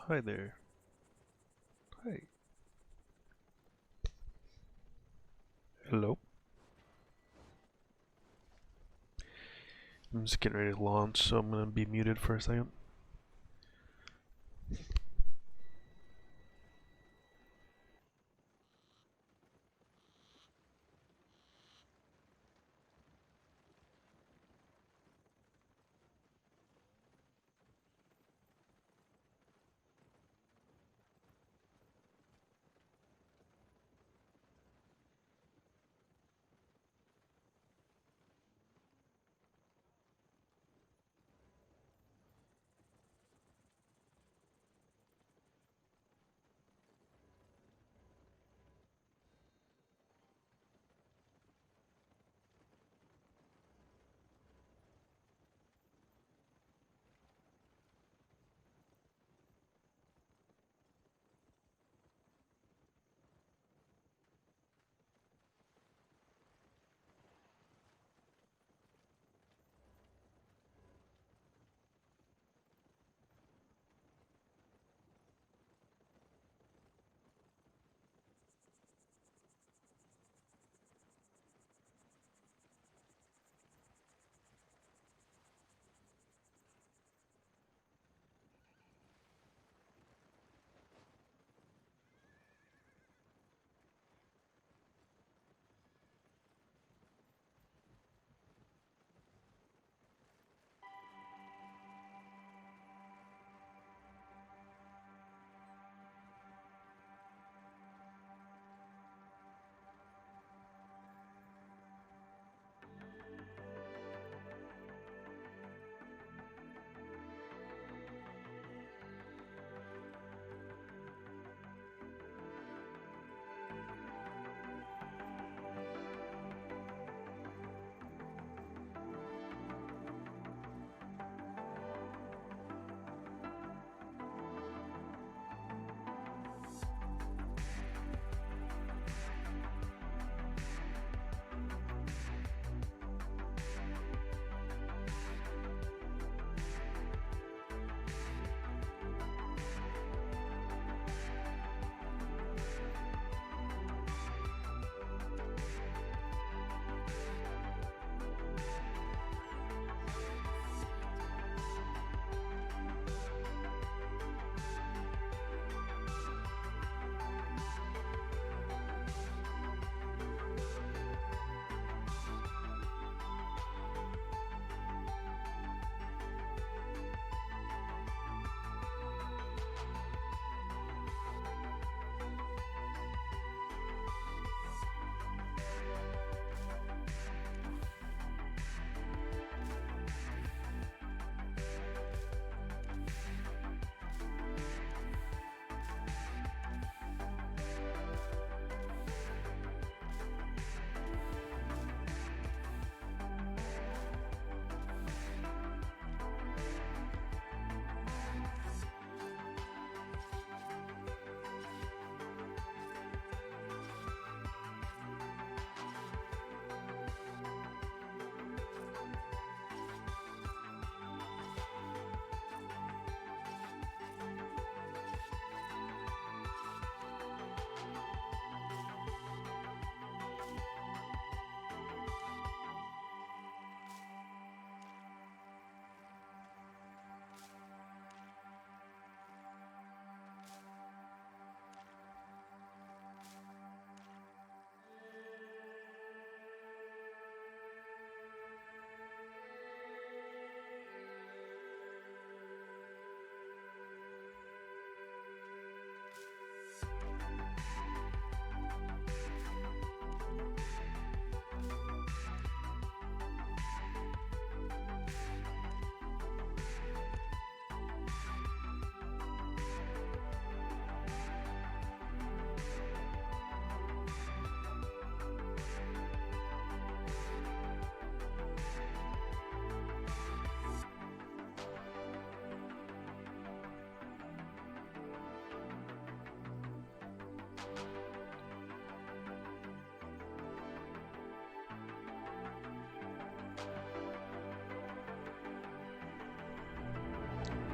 Hi there. Hi. Hello. I'm just getting ready to launch, so I'm gonna be muted for a second.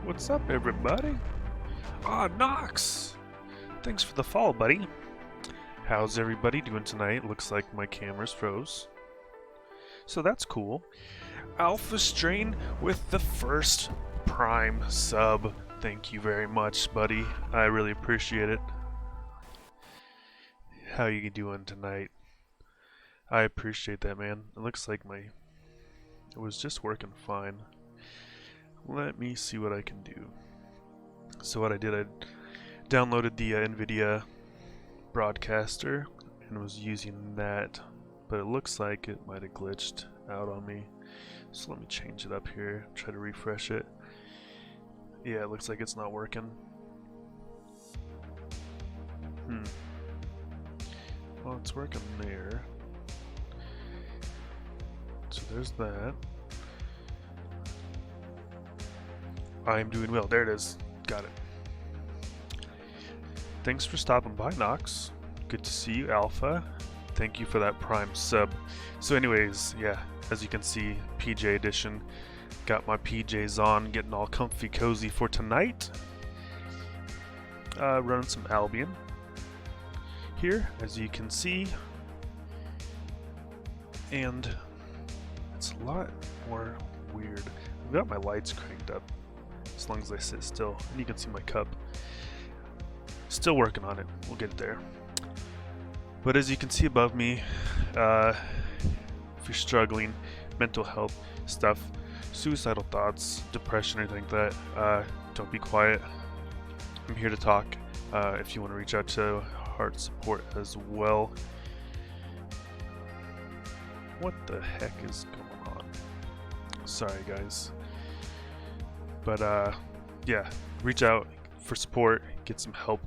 What's up, everybody? Ah, Nox! Thanks for the follow, buddy. How's everybody doing tonight? Looks like my camera's froze. So that's cool. Alpha Strain with the first Prime sub. Thank you very much, buddy. I really appreciate it. How you doing tonight? I appreciate that, man. It looks like it was just working fine. Let me see what I can do. So what I did, I downloaded the NVIDIA broadcaster and was using that, but it looks like it might have glitched out on me. So let me change it up here, try to refresh it. Yeah, it looks like it's not working. Well, it's working there. So there's that. I'm doing well. There it is. Got it. Thanks for stopping by, Nox. Good to see you, Alpha. Thank you for that Prime sub. So anyways, yeah, as you can see, PJ edition. Got my PJs on, getting all comfy cozy for tonight. Running some Albion here, as you can see. And it's a lot more weird. I've got my lights cranked up as long as I sit still. And you can see my cup. Still working on it. We'll get there. But as you can see above me, if you're struggling, mental health stuff, suicidal thoughts, depression, anything like that, don't be quiet. I'm here to talk. If you want to reach out to heart support as well. What the heck is going on? Sorry, guys. But yeah, reach out for support, get some help.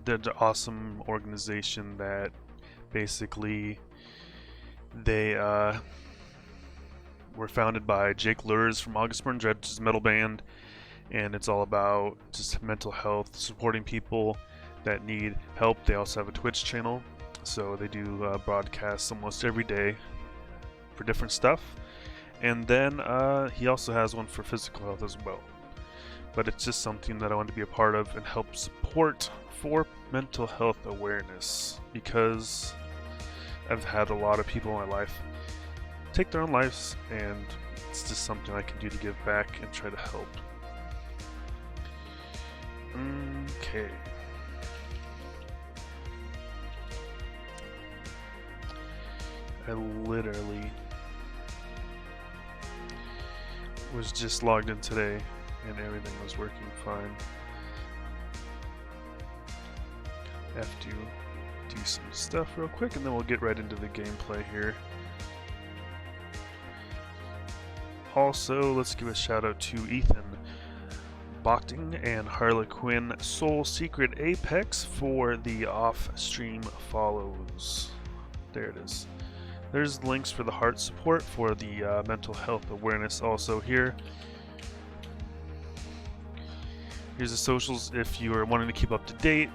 They're an awesome organization that basically they were founded by Jake Lures from August Burn Dread, which is a metal band, and it's all about just mental health, supporting people that need help. They also have a Twitch channel, so they do broadcasts almost every day for different stuff. And then he also has one for physical health as well. But it's just something that I want to be a part of and help support for mental health awareness, because I've had a lot of people in my life take their own lives, and it's just something I can do to give back and try to help. Okay. I literally was just logged in today and everything was working fine. Have to do some stuff real quick and then we'll get right into the gameplay here. Also, let's give a shout out to Ethan Bochting and Harlequin Soul Secret Apex for the off-stream follows. There it is. There's links for the heart support for the mental health awareness also here. Here's the socials if you are wanting to keep up to date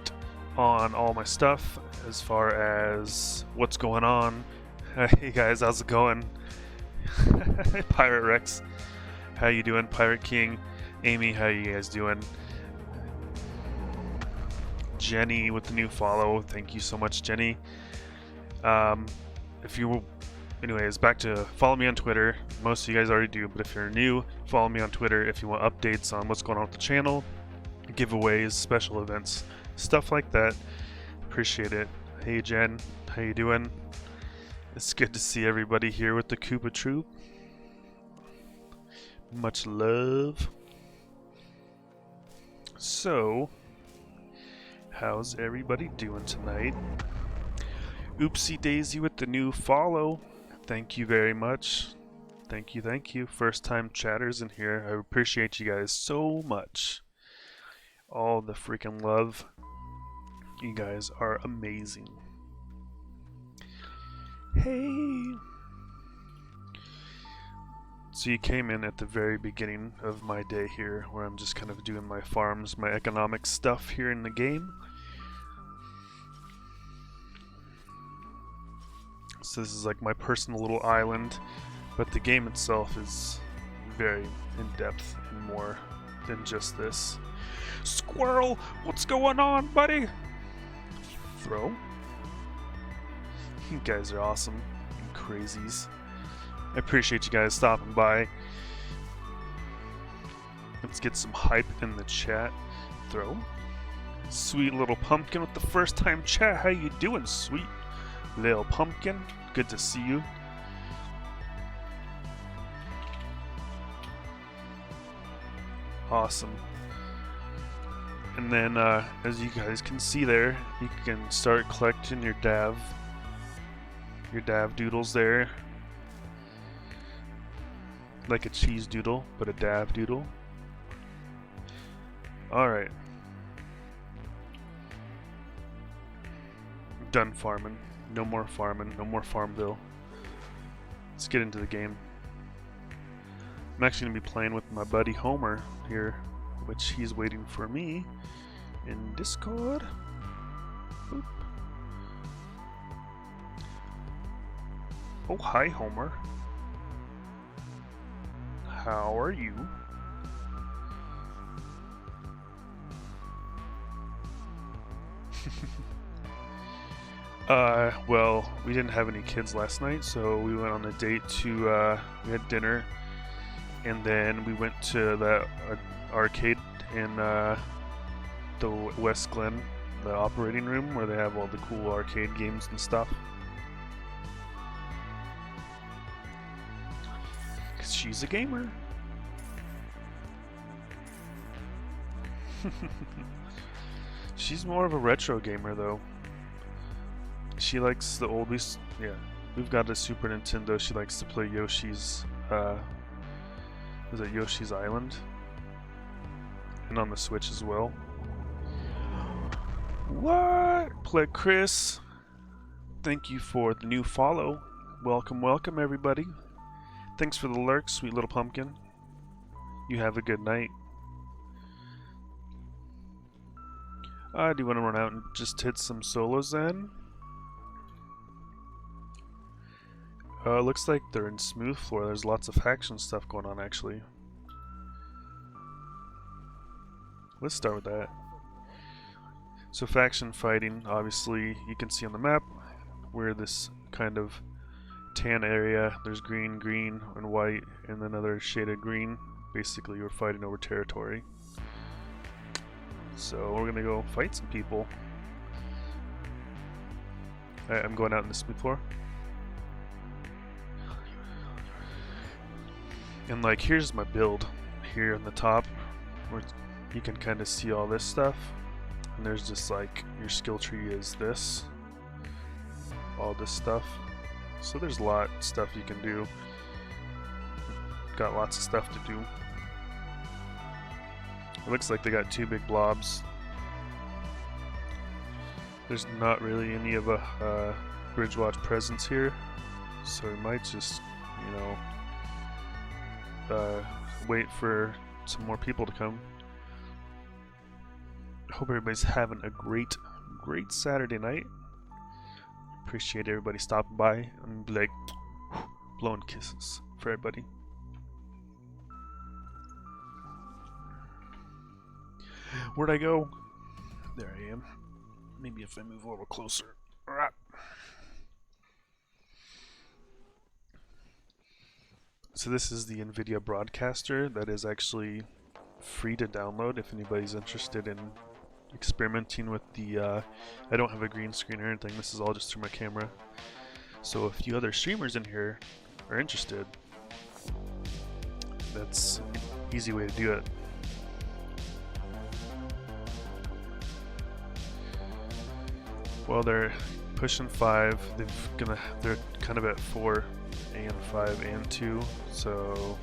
on all my stuff as far as what's going on. Hey guys, how's it going? Pirate Rex, how you doing? Pirate King, Amy, how you guys doing? Jenny with the new follow, thank you so much, Jenny. Anyways, back to follow me on Twitter. Most of you guys already do, but if you're new, follow me on Twitter if you want updates on what's going on with the channel, giveaways, special events, stuff like that. Appreciate it. Hey Jen, how you doing? It's good to see everybody here with the Koopa Troop. Much love. So, how's everybody doing tonight? Oopsie Daisy with the new follow. Thank you very much. Thank you, thank you. First time chatters in here. I appreciate you guys so much. All the freaking love. You guys are amazing. Hey. So you came in at the very beginning of my day here, where I'm just kind of doing my farms, my economic stuff here in the game. So this is like my personal little island, but the game itself is very in-depth and more than just this. Squirrel, what's going on, buddy? Throw. You guys are awesome. You crazies. I appreciate you guys stopping by. Let's get some hype in the chat. Throw. Sweet little pumpkin with the first time chat. How you doing, sweet little pumpkin? Good to see you. Awesome. And then, as you guys can see there, you can start collecting your dav doodles there. Like a cheese doodle, but a dav doodle. Alright. Done farming. No more farming. No more Farmville. Let's get into the game. I'm actually going to be playing with my buddy Homer here, which he's waiting for me in Discord. Boop. Oh, hi Homer. How are you? Well, we didn't have any kids last night, so we went on a date to, we had dinner, and then we went to the arcade in, the West Glen, the operating room, where they have all the cool arcade games and stuff. 'Cause she's a gamer. She's more of a retro gamer, though. She likes the oldies. Yeah, we've got a Super Nintendo. She likes to play Yoshi's, is it Yoshi's Island? And on the Switch as well. What? Play Chris. Thank you for the new follow. Welcome, welcome everybody. Thanks for the lurk, sweet little pumpkin. You have a good night. Do you want to run out and just hit some solos then? Looks like they're in smooth floor. There's lots of faction stuff going on actually. Let's start with that. So faction fighting, obviously you can see on the map where this kind of tan area, there's green, green, and white, and another shade of green. Basically you're fighting over territory. So we're gonna go fight some people. I'm going out in the smooth floor. And like, here's my build here on the top, where you can kind of see all this stuff. And there's just like, your skill tree is this, all this stuff. So there's a lot of stuff you can do. Got lots of stuff to do. It looks like they got two big blobs. There's not really any of a Bridgewatch presence here, so we might just, you know, wait for some more people to come. Hope everybody's having a great Saturday night. Appreciate everybody stopping by and be like blowing kisses for everybody. Where'd I go? There I am. Maybe if I move a little closer. So this is the NVIDIA Broadcaster that is actually free to download if anybody's interested in experimenting with the, I don't have a green screen or anything, this is all just through my camera. So if you other streamers in here are interested, that's an easy way to do it. Well, they're pushing 5, they're kind of at 4 and 5 and 2, so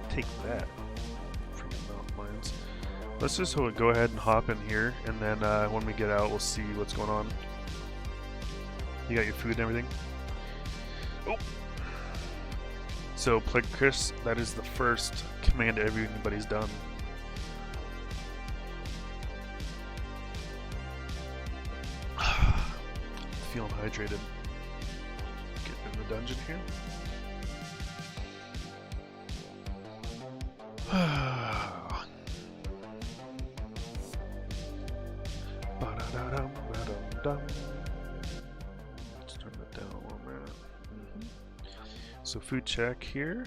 take that, freaking mountain lions. Let's just go ahead and hop in here, and then when we get out, we'll see what's going on. You got your food and everything? Oh! So, Plague Chris, that is the first command everybody's done. Feeling hydrated. Get in the dungeon here. Let's turn that down a little bit. So food check here.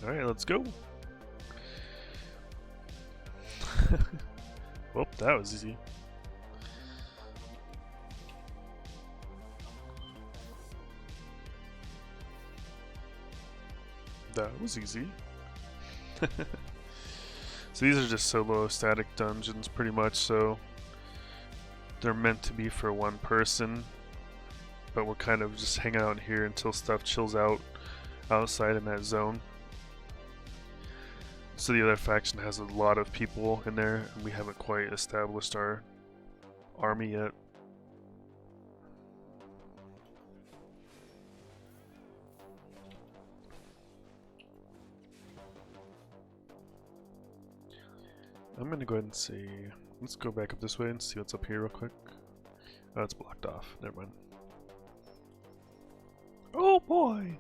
Alright, let's go. Well, that was easy. That was easy. So these are just solo static dungeons pretty much, so they're meant to be for one person, but we're kind of just hanging out here until stuff chills out outside in that zone. So the other faction has a lot of people in there, and we haven't quite established our army yet. I'm gonna go ahead and see. Let's go back up this way and see what's up here real quick. Oh, it's blocked off. Never mind. Oh boy!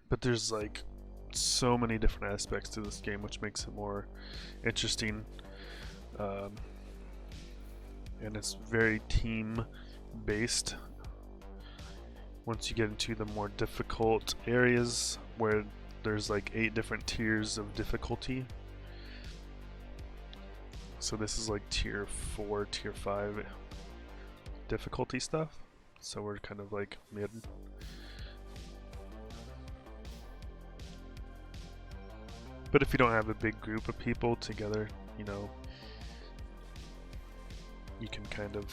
But there's like so many different aspects to this game, which makes it more interesting. And it's very team based. Once you get into the more difficult areas where there's like 8 different tiers of difficulty. So this is like tier 4, tier 5 difficulty stuff. So we're kind of like mid. But if you don't have a big group of people together, you know, you can kind of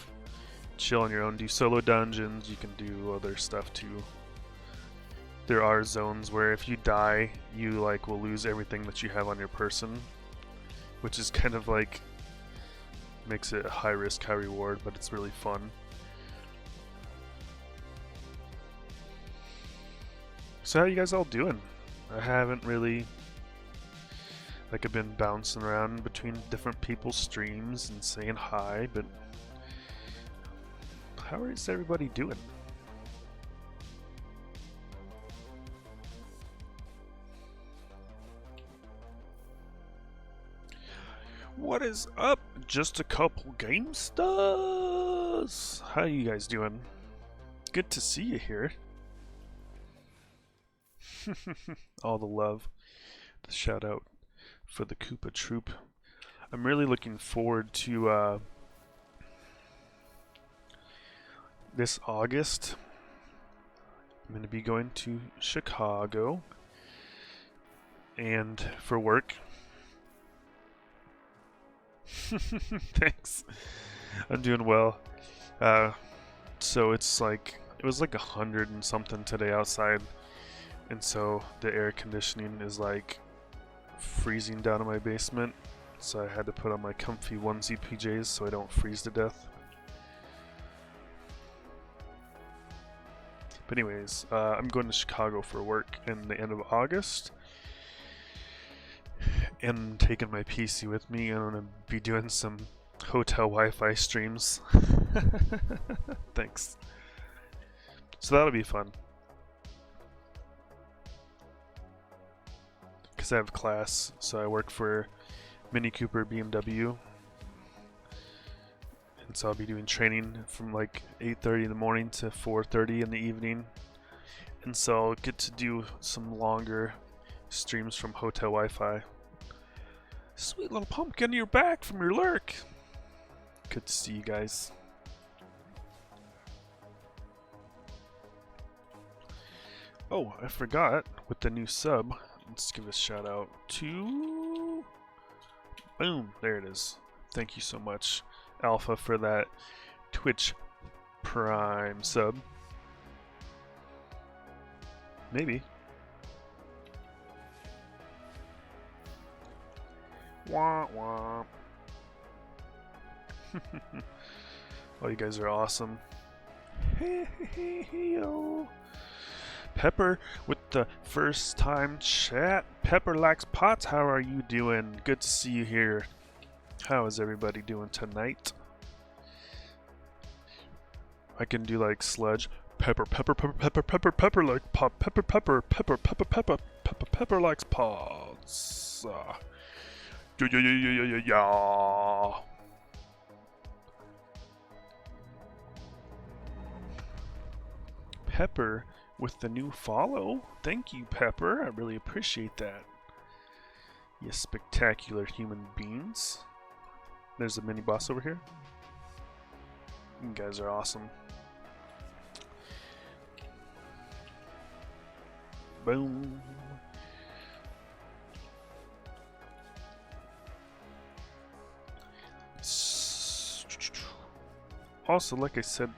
chill on your own, do solo dungeons, you can do other stuff too. There are zones where if you die, you like will lose everything that you have on your person, which is kind of like makes it a high risk, high reward, but it's really fun. So how you guys all doing? I haven't really, like, I've been bouncing around between different people's streams and saying hi, but how is everybody doing? What is up? Just a couple game stars. How you guys doing? Good to see you here. All the love. The shout out for the Koopa Troop. I'm really looking forward to this August. I'm going to be going to Chicago and for work. Thanks. I'm doing well. So it's like, it was like 100 and something today outside, and so the air conditioning is like freezing down in my basement, so I had to put on my comfy onesie PJs so I don't freeze to death. But anyways, I'm going to Chicago for work in the end of August, and taking my PC with me. I'm gonna be doing some hotel Wi-Fi streams. Thanks. So that'll be fun. Because I have class, so I work for Mini Cooper BMW. And so I'll be doing training from like 8:30 in the morning to 4:30 in the evening. And so I'll get to do some longer streams from hotel Wi-Fi. Sweet little pumpkin, you're back from your lurk. Good to see you guys. Oh, I forgot, with the new sub, let's give a shout out to... Boom, there it is. Thank you so much, Alpha, for that Twitch Prime sub. Maybe. Wah wah. Oh, you guys are awesome. Hey, hey, hey, yo. Pepper with the first time chat. Pepper likes pots. How are you doing? Good to see you here. How is everybody doing tonight? I can do like sludge. Pepper, pepper, pepper, pepper, pepper, pepper like pop. Pepper, pepper, pepper, pepper, pepper, pepper, pepper likes pods. Yeah, yeah, yeah, yeah, yeah, yeah. Pepper with the new follow. Thank you, Pepper. I really appreciate that. You spectacular human beings. There's a mini boss over here. You guys are awesome. Boom. Also, like I said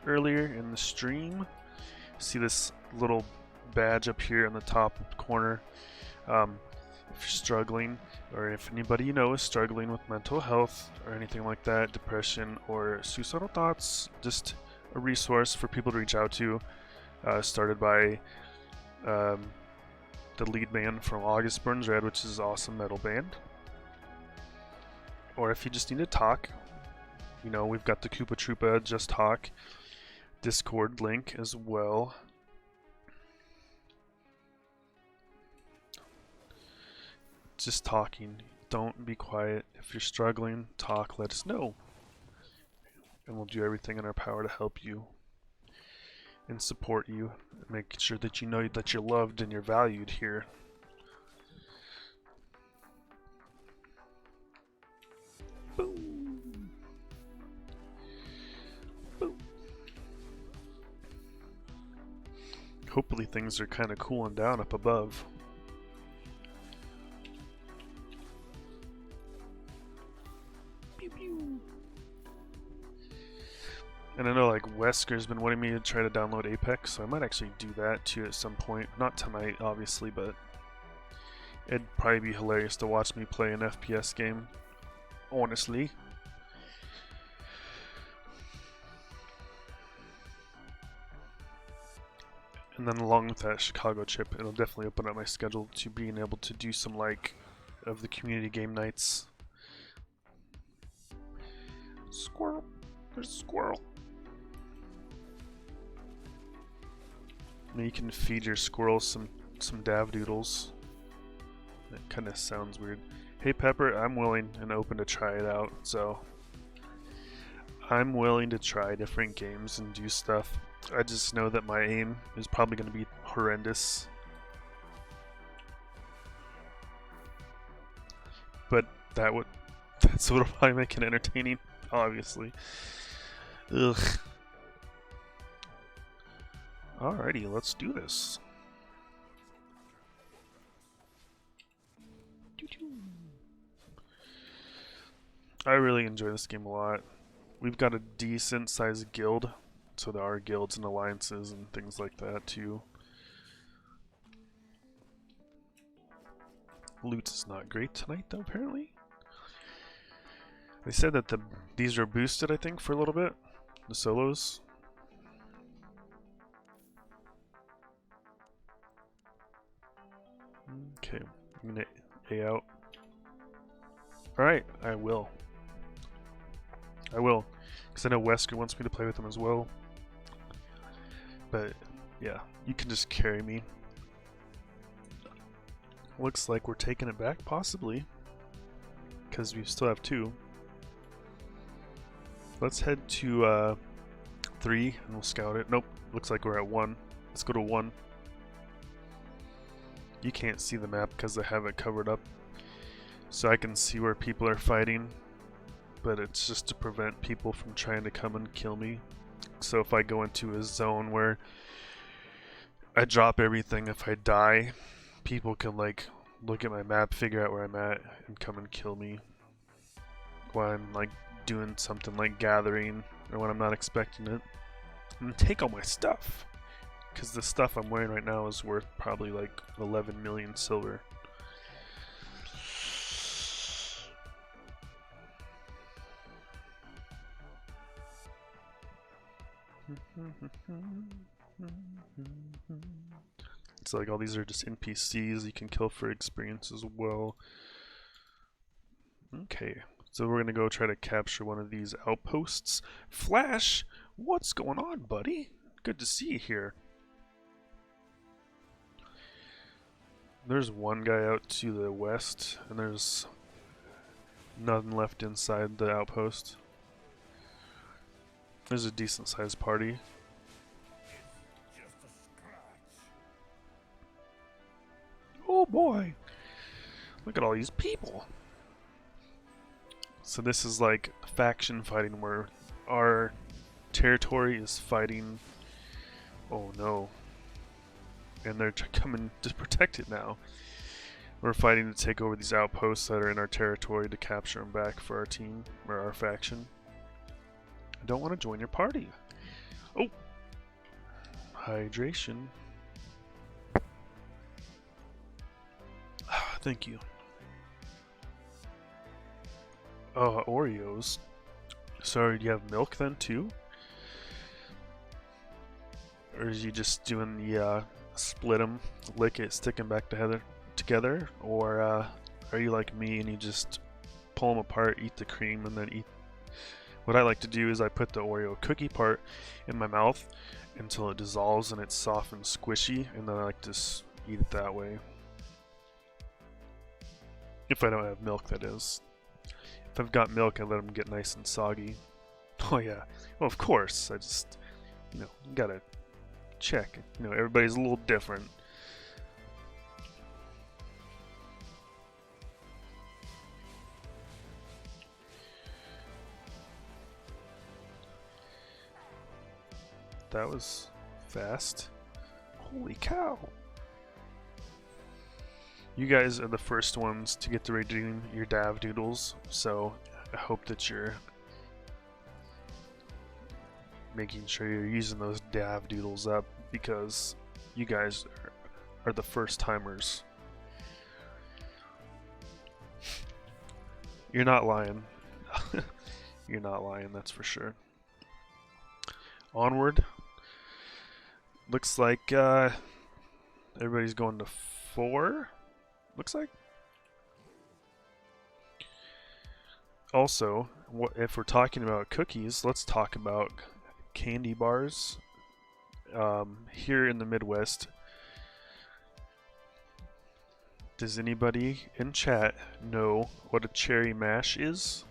earlier in the stream, see this little badge up here in the top corner. If you're struggling, or if anybody you know is struggling with mental health or anything like that, depression or suicidal thoughts, just a resource for people to reach out to, started by the lead band from August Burns Red, which is an awesome metal band. Or if you just need to talk, you know, we've got the Koopa Troopa Just Talk Discord link as well. Just talking. Don't be quiet. If you're struggling, talk, let us know. And we'll do everything in our power to help you and support you, and make sure that you know that you're loved and you're valued here. Boom. Boom. Hopefully things are kind of cooling down up above. Pew pew. And I know like Wesker's been wanting me to try to download Apex, so I might actually do that too at some point. Not tonight, obviously, but it'd probably be hilarious to watch me play an FPS game, honestly. And then along with that Chicago trip, it'll definitely open up my schedule to being able to do some like of the community game nights. Squirrel. There's a squirrel. You can feed your squirrels some Dav Doodles. That kind of sounds weird. Hey Pepper, I'm willing and open to try it out, so I'm willing to try different games and do stuff. I just know that my aim is probably going to be horrendous. But that's what will probably make it entertaining, obviously. Ugh. Alrighty, let's do this. I really enjoy this game a lot. We've got a decent sized guild, so there are guilds and alliances and things like that too. Loot is not great tonight though, apparently. They said that these are boosted, I think, for a little bit. The solos. Okay, I'm gonna A out. Alright, I will. Because I know Wesker wants me to play with him as well. But, yeah, you can just carry me. Looks like we're taking it back, possibly. Because we still have 2. Let's head to 3 and we'll scout it. Nope, looks like we're at 1. Let's go to 1. You can't see the map because I have it covered up. So I can see where people are fighting. But it's just to prevent people from trying to come and kill me. So if I go into a zone where I drop everything, if I die, people can like look at my map, figure out where I'm at, and come and kill me while I'm like doing something like gathering or when I'm not expecting it. And take all my stuff, because the stuff I'm wearing right now is worth probably like 11 million silver. It's like all these are just NPCs you can kill for experience as well. Okay, so we're gonna go try to capture one of these outposts. Flash, what's going on, buddy? Good to see you here. There's one guy out to the west, and there's none left inside the outpost. There's a decent sized party. Oh boy! Look at all these people! So this is like faction fighting where our territory is fighting. Oh no. And they're coming to protect it now. We're fighting to take over these outposts that are in our territory to capture them back for our team, or our faction. I don't want to join your party. Oh! Hydration. Thank you. Oreos. So do you have milk then too? Or is you just doing the split them, lick it, stick them back together? Or are you like me and you just pull them apart, eat the cream, and then eat? What I like to do is I put the Oreo cookie part in my mouth until it dissolves and it's soft and squishy, and then I like to eat it that way. If I don't have milk, that is. If I've got milk, I let them get nice and soggy. Oh yeah, well of course, I just, you gotta check. Everybody's a little different. That was fast. Holy cow. You guys are the first ones to get to redeem your Dav Doodles, so I hope that you're making sure you're using those Dav Doodles up, because you guys are the first timers. You're not lying. You're not lying, that's for sure. Onward. Looks like everybody's going to 4. Looks like. Also, if we're talking about cookies, let's talk about candy bars. Here in the Midwest, does anybody in chat know what a cherry mash is?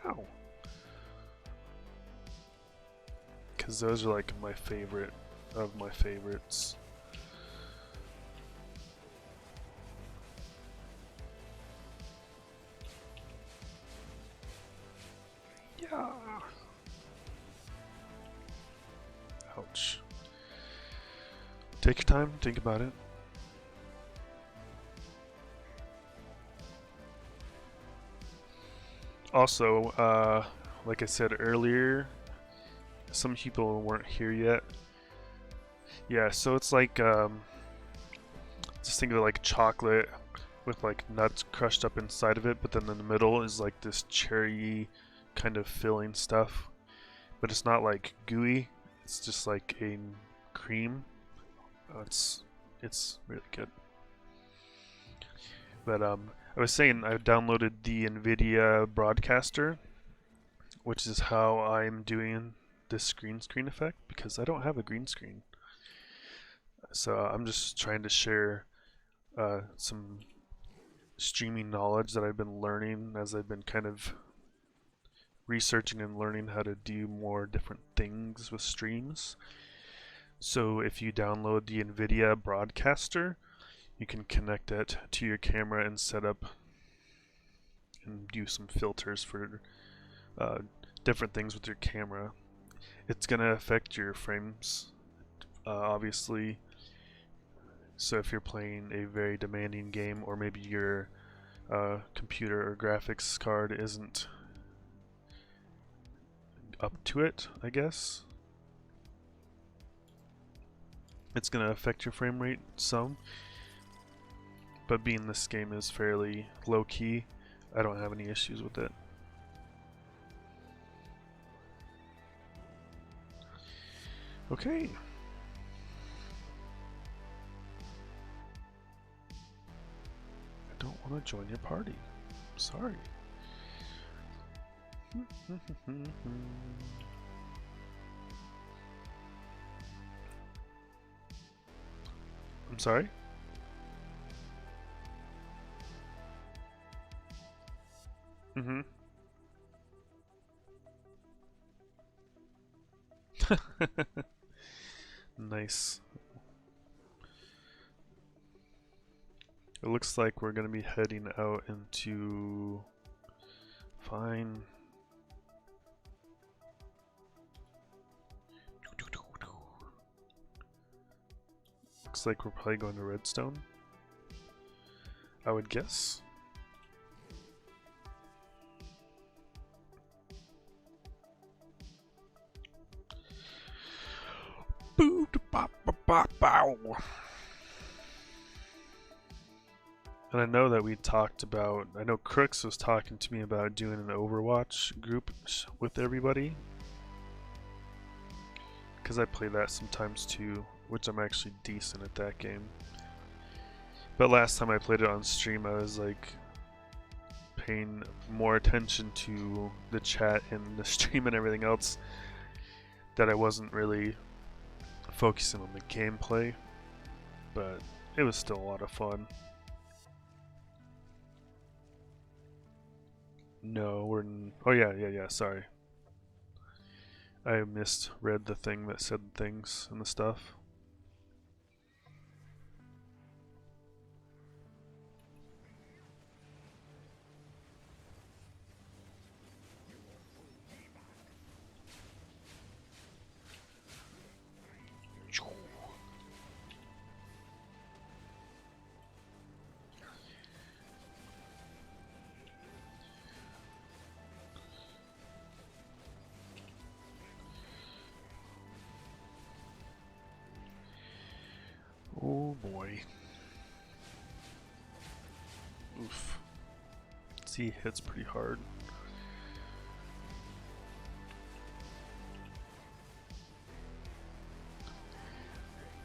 Ow. Because those are like my favorite of my favorites. Yeah. Ouch. Take your time, think about it. Also, like I said earlier, some people weren't here yet. Yeah, so it's like, just think of it like chocolate with like nuts crushed up inside of it, but then in the middle is like this cherry kind of filling stuff. But it's not like gooey, it's just like a cream. It's really good. But I was saying I downloaded the NVIDIA Broadcaster, which is how I'm doing this green screen effect, because I don't have a green screen. So I'm just trying to share some streaming knowledge that I've been learning as I've been kind of researching and learning how to do more different things with streams. So if you download the NVIDIA Broadcaster, you can connect it to your camera and set up and do some filters for different things with your camera. It's going to affect your frames, obviously. So if you're playing a very demanding game, or maybe your computer or graphics card isn't up to it, I guess, it's going to affect your frame rate some. But being this game is fairly low-key, I don't have any issues with it. Okay. I don't want to join your party. Sorry. I'm sorry? Mm-hmm. Nice. It looks like we're gonna be heading out into... Fine. Looks like we're probably going to Redstone, I would guess. Boo bop bop bow. And I know that we talked about, I know Crooks was talking to me about doing an Overwatch group with everybody. Because I play that sometimes too, which I'm actually decent at that game. But last time I played it on stream, I was like paying more attention to the chat and the stream and everything else, that I wasn't really focusing on the gameplay. But it was still a lot of fun. No, we're oh yeah, sorry. I misread the thing that said things and the stuff. Oh boy. Oof. See, hits pretty hard.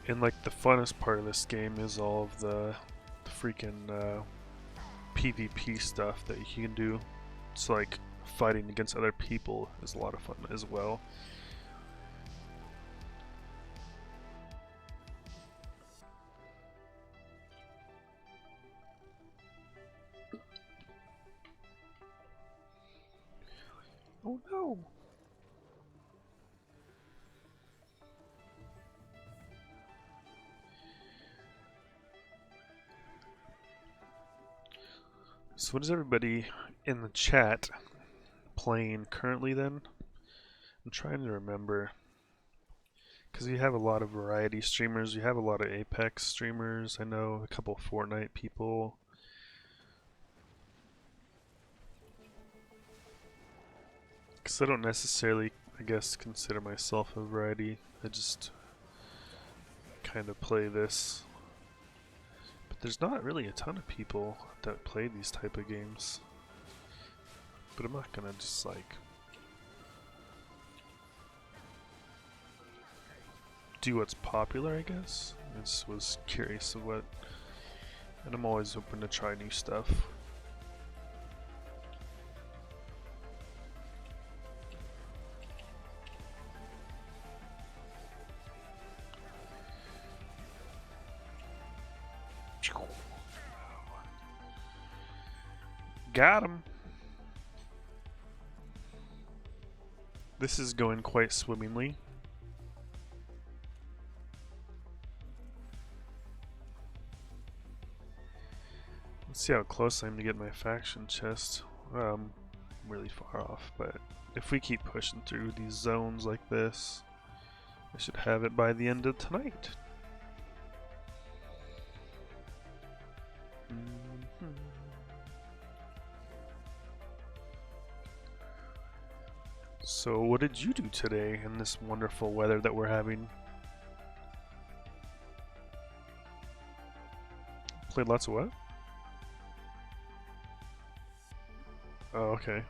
And like the funnest part of this game is all of the freaking PvP stuff that you can do. It's like fighting against other people is a lot of fun as well. Oh no! So what is everybody in the chat playing currently then? I'm trying to remember. Because we have a lot of variety streamers. We have a lot of Apex streamers. I know a couple Fortnite people. Because I don't necessarily, I guess, consider myself a variety. I just kind of play this. But there's not really a ton of people that play these type of games. But I'm not gonna just like do what's popular, I guess. I just was curious of what, and I'm always open to try new stuff. Got him. This is going quite swimmingly. Let's see how close I am to get my faction chest. I'm really far off, but if we keep pushing through these zones like this, I should have it by the end of tonight. So what did you do today in this wonderful weather that we're having? Played lots of what? Oh, okay.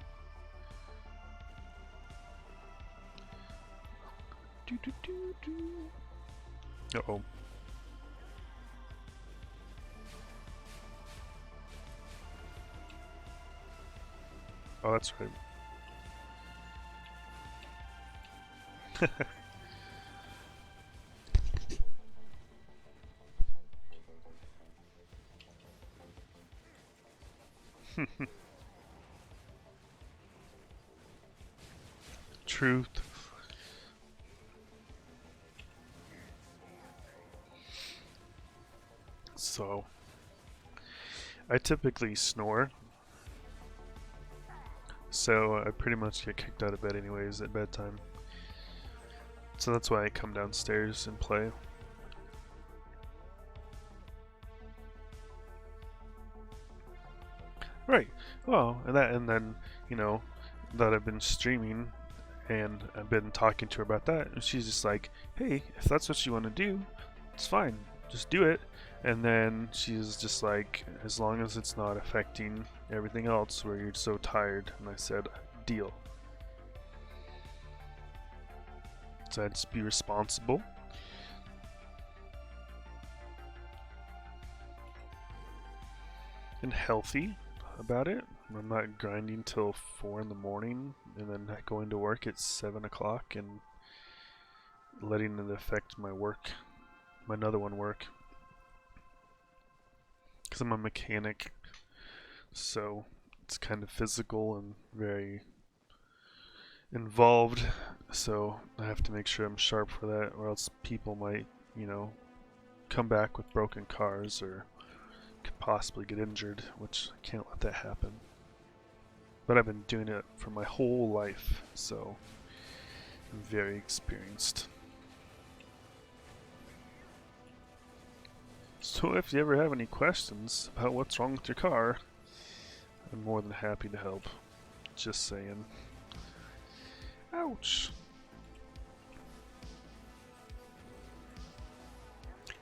Uh-oh. Oh, that's right. Truth. So, I typically snore, so I pretty much get kicked out of bed anyways at bedtime. So that's why I come downstairs and play. Right. Well, and then, you know, that I've been streaming and I've been talking to her about that, and she's just like, "Hey, if that's what you want to do, it's fine. Just do it." And then she's just like, "As long as it's not affecting everything else where you're so tired." And I said, "Deal." So I'd just be responsible. And healthy about it. I'm not grinding till 4 in the morning and then going to work at 7 o'clock and letting it affect my work, my another one work. Because I'm a mechanic, so it's kind of physical and very involved, so I have to make sure I'm sharp for that, or else people might, you know, come back with broken cars or could possibly get injured, which I can't let that happen. But I've been doing it for my whole life, so I'm very experienced. So if you ever have any questions about what's wrong with your car, I'm more than happy to help. Just saying. Ouch.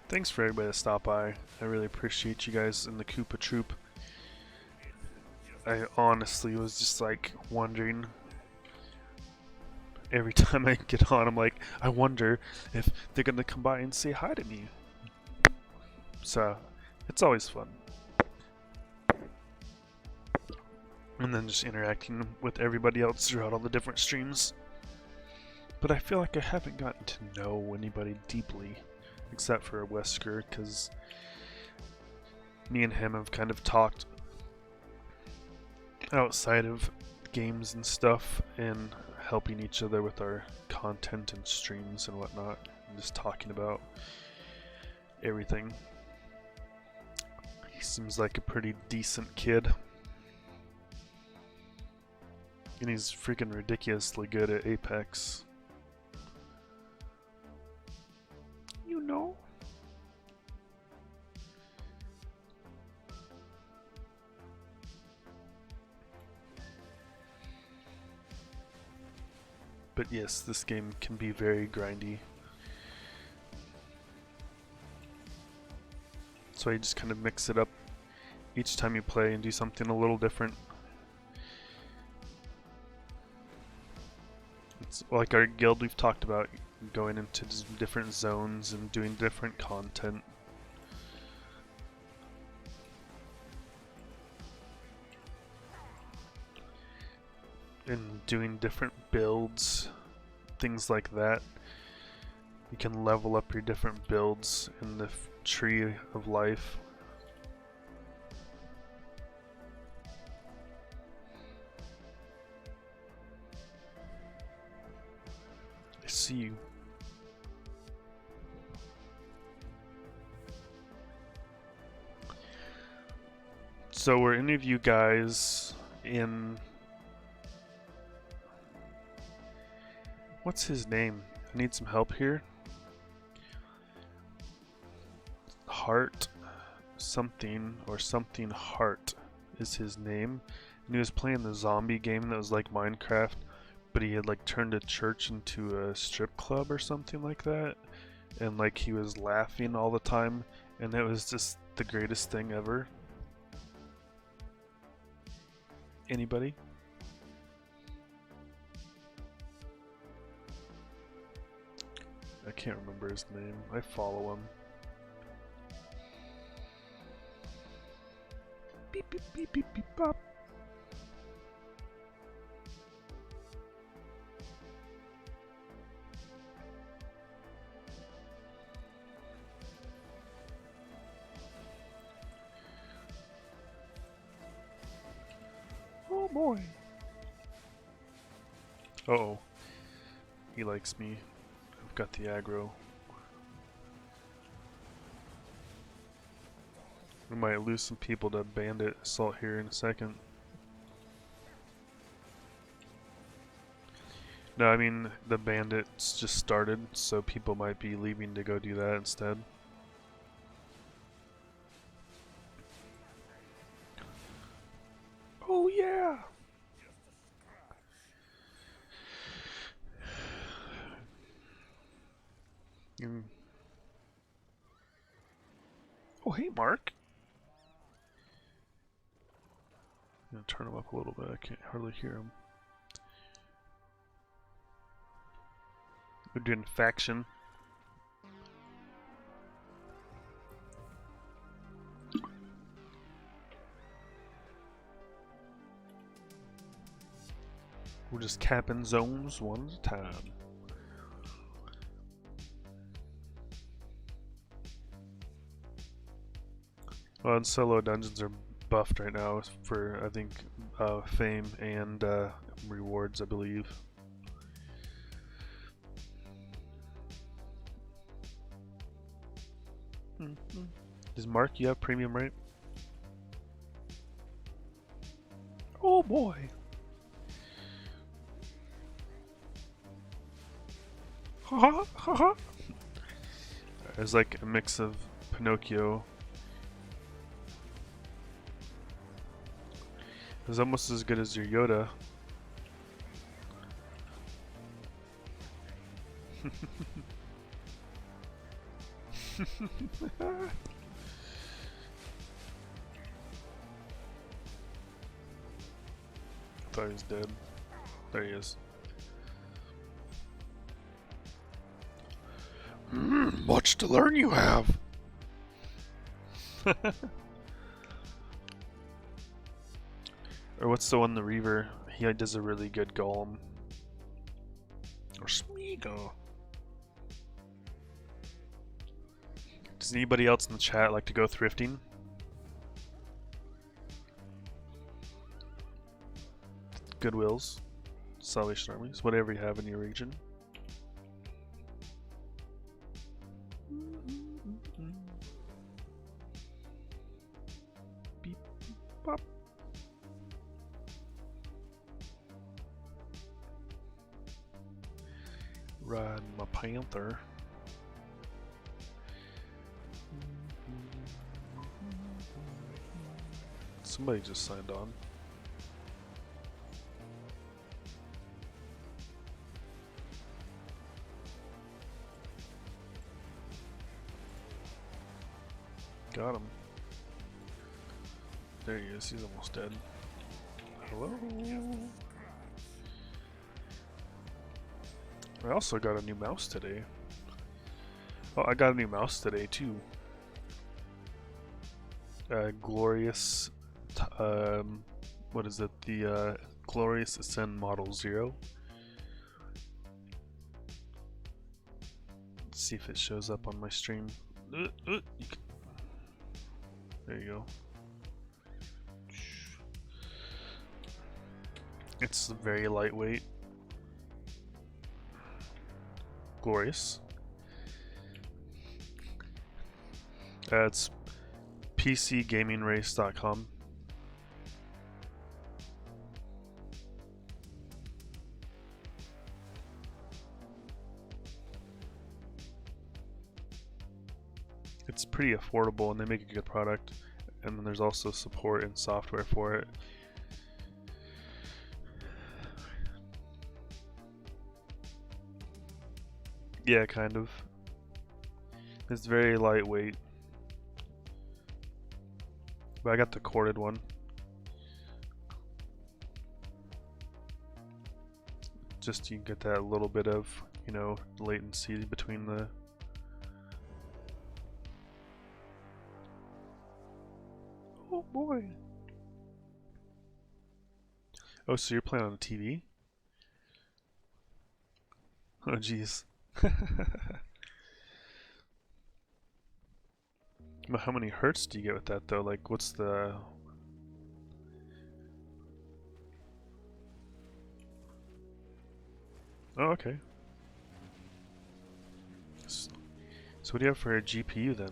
Thanks for everybody that stopped by. I really appreciate you guys in the Koopa Troop. I honestly was just like wondering every time I get on, I'm like, I wonder if they're gonna come by and say hi to me. So it's always fun. And then just interacting with everybody else throughout all the different streams. But I feel like I haven't gotten to know anybody deeply, except for Wesker, because me and him have kind of talked outside of games and stuff and helping each other with our content and streams and whatnot, and just talking about everything. He seems like a pretty decent kid. And he's freaking ridiculously good at Apex. You know? But yes, this game can be very grindy. So you just kind of mix it up each time you play and do something a little different. It's like our guild, we've talked about going into different zones and doing different content. And doing different builds, things like that. You can level up your different builds in the tree of life. I see you. So were any of you guys in... What's his name? I need some help here. Heart something or something Heart is his name. And he was playing the zombie game that was like Minecraft, but he had like turned a church into a strip club or something like that. And like he was laughing all the time, and it was just the greatest thing ever. Anybody? I can't remember his name. I follow him. Beep beep beep beep beep pop. boy. Uh oh. He likes me. I've got the aggro. We might lose some people to bandit assault here in a second. No, I mean, the bandits just started, so people might be leaving to go do that instead. Oh yeah! Oh hey, Mark! I'm gonna turn him up a little bit, I can't hardly hear him. We're doing faction. We're just capping zones one at a time. Well, and solo dungeons are buffed right now for, I think, fame and rewards, I believe. Does Mark, you have premium, right? Oh boy! Haha, haha! There's like a mix of Pinocchio. It's almost as good as your Yoda. I thought he was dead. There he is. Much to learn you have. Or what's the one, the Reaver? He does a really good golem. Or Smeagol. Does anybody else in the chat like to go thrifting? Goodwills, Salvation Armies, whatever you have in your region. Beep, bop. Ride my panther. Somebody just signed on. Got him. There he is, he's almost dead. Hello? I also got a new mouse today. Oh, I got a new mouse today too. Glorious, what is it? The Glorious Ascend Model 0. Let's see if it shows up on my stream. There you go. It's very lightweight. Glorious. It's PCGamingRace.com. It's pretty affordable and they make a good product. And then there's also support and software for it. Yeah, kind of. It's very lightweight. But I got the corded one. Just you get that little bit of, you know, latency between the... Oh boy. Oh, so you're playing on a TV? Oh jeez. But how many hertz do you get with that though? Like what's the... Oh, okay. So what do you have for a GPU then?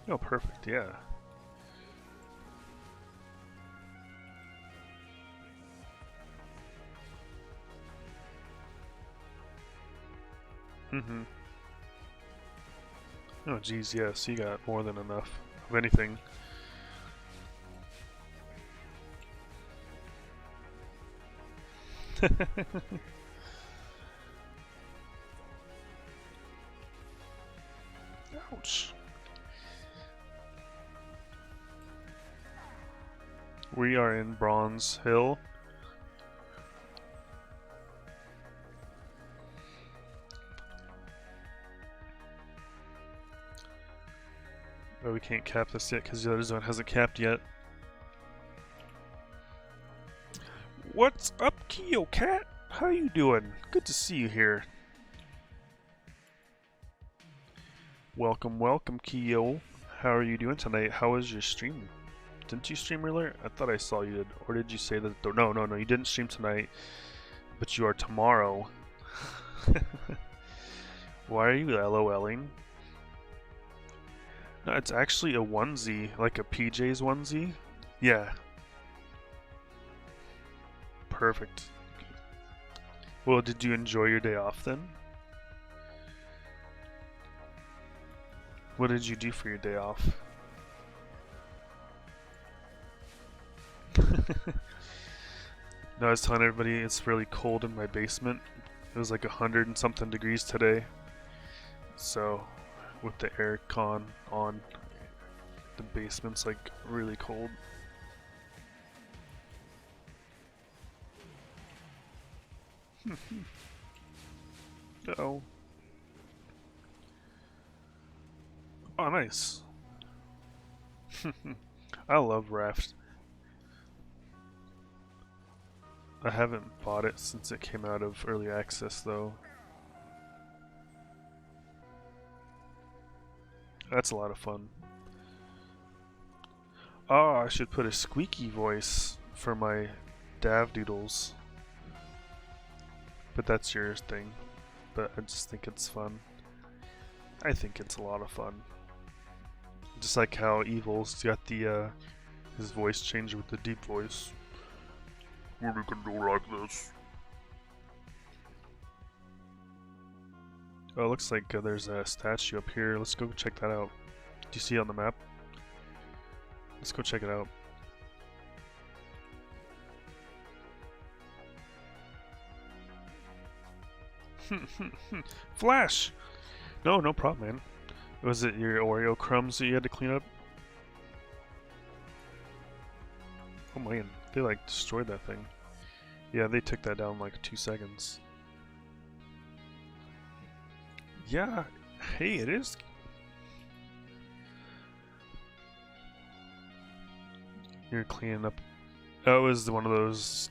Oh, perfect, yeah. Mm-hmm. Oh, geez, yes, you got more than enough of anything. Ouch. We are in Bronze Hill. Oh, we can't cap this yet because the other zone hasn't capped yet. What's up, Kyo Cat? How you doing? Good to see you here. Welcome, welcome, Kyo. How are you doing tonight? How was your stream? Didn't you stream earlier? I thought I saw you did. Or did you say that? No, no, no, you didn't stream tonight. But you are tomorrow. Why are you LOLing? No, it's actually a onesie, like a PJ's onesie. Yeah. Perfect. Well, did you enjoy your day off then? What did you do for your day off? No, I was telling everybody it's really cold in my basement. It was like 100 and something degrees today. So, with the air con on, the basement's like really cold. Uh-oh. Oh, nice. I love Raft. I haven't bought it since it came out of early access though. That's a lot of fun. Oh, I should put a squeaky voice for my Dav Doodles. But that's your thing. But I just think it's fun. I think it's a lot of fun. Just like how Evil's got the his voice changer with the deep voice. What you can do like this. Oh, it looks like there's a statue up here. Let's go check that out. Do you see it on the map? Let's go check it out. Flash! No, no problem, man. Was it your Oreo crumbs that you had to clean up? Oh man, they like destroyed that thing. Yeah, they took that down in like 2 seconds. Yeah, hey, it is. You're cleaning up. Oh, it was one of those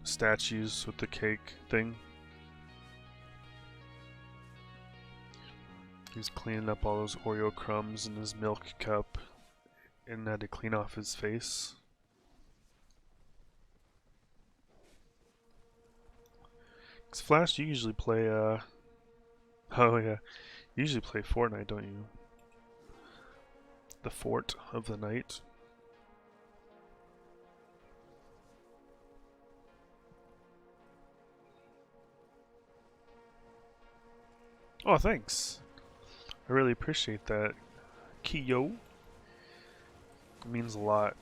statues with the cake thing. He's cleaning up all those Oreo crumbs in his milk cup and had to clean off his face. Cause Flash, you usually play, oh yeah, you usually play Fortnite, don't you? The Fort of the Night. Oh, thanks. I really appreciate that. Kiyo. It means a lot.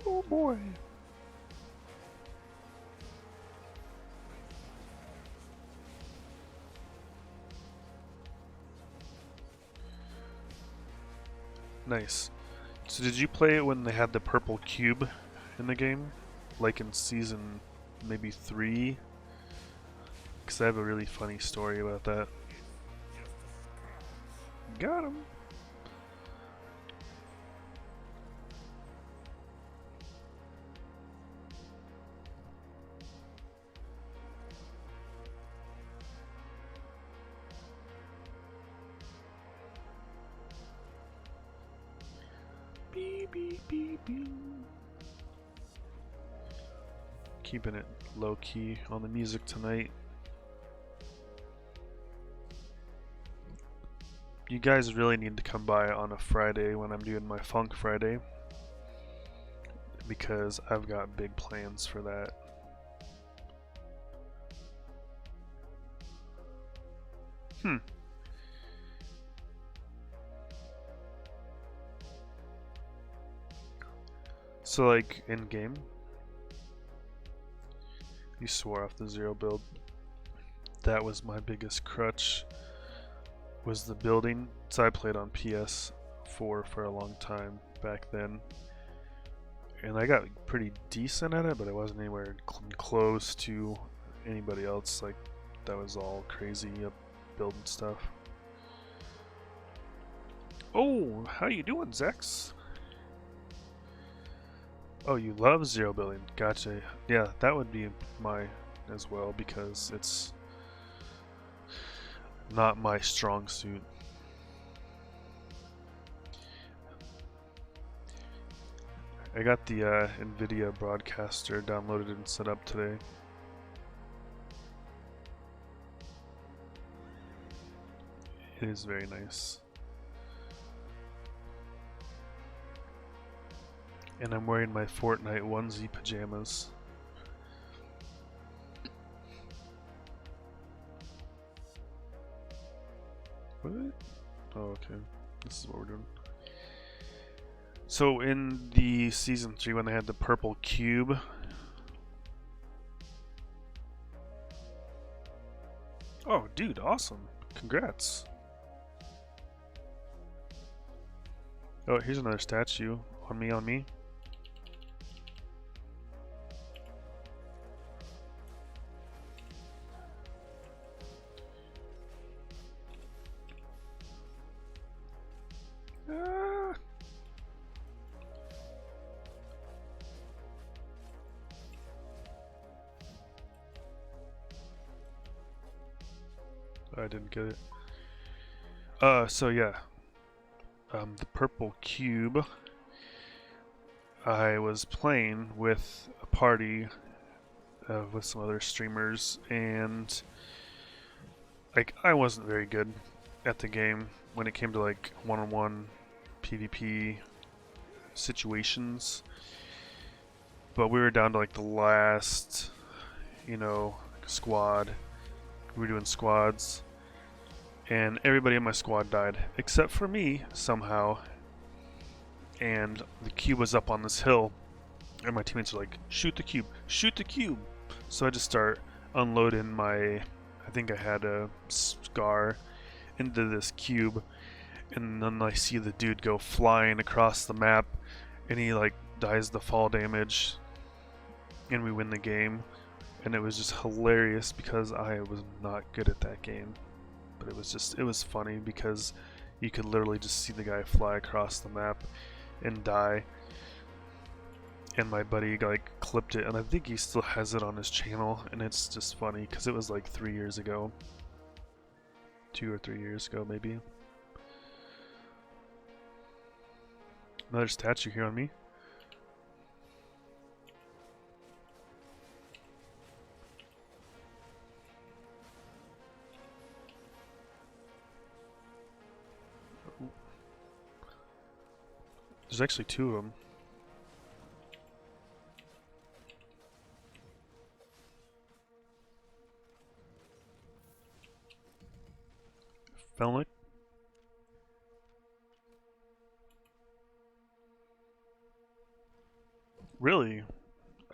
Oh boy. Nice. So did you play it when they had the purple cube in the game? Like in season maybe 3? Because I have a really funny story about that. Got him. beep, beep, beep. Keeping it low key on the music tonight. You guys really need to come by on a Friday when I'm doing my Funk Friday, because I've got big plans for that. So like in game, you swore off the zero build. That was my biggest crutch, was the building. So I played on PS4 for a long time back then, and I got pretty decent at it, but I wasn't anywhere close to anybody else. Like, that was all crazy up building stuff. Oh, how you doing, Zex? Oh, you love zero building. Gotcha. Yeah, that would be my as well, because it's not my strong suit. I got the NVIDIA broadcaster downloaded and set up today. It is very nice. And I'm wearing my Fortnite onesie pajamas. What? Oh, okay. This is what we're doing. So in the season 3, when they had the purple cube, oh dude, awesome. Congrats. Oh, here's another statue. On me, on me. Ah. I didn't get it. So yeah. The purple cube, I was playing with a party with some other streamers, and like, I wasn't very good at the game when it came to like one-on-one PvP situations, but we were down to like the last, squad. We were doing squads, and everybody in my squad died except for me somehow, and the cube was up on this hill, and my teammates were like, shoot the cube, shoot the cube. So I just start unloading my, I think I had a scar, into this cube, and then I see the dude go flying across the map, and he like dies the fall damage, and we win the game. And it was just hilarious because I was not good at that game. But it was funny because you could literally just see the guy fly across the map and die. And my buddy like clipped it, and I think he still has it on his channel, and it's just funny because it was like 3 years ago. 2 or 3 years ago, maybe. Another statue here on me. There's actually 2 of them. Felnick? Really?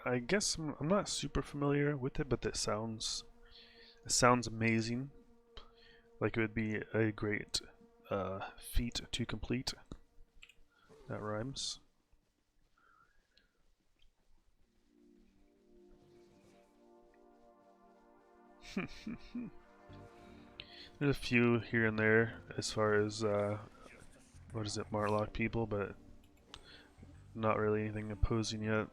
I guess I'm not super familiar with it, but it sounds amazing. Like it would be a great feat to complete. That rhymes. There's a few here and there as far as what is it, Marlock people, but not really anything opposing yet.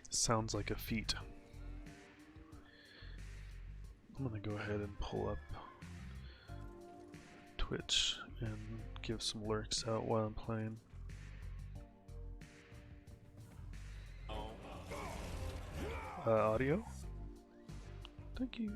Sounds like a feat. I'm gonna go ahead and pull up Twitch and give some lurks out while I'm playing. Audio? Thank you.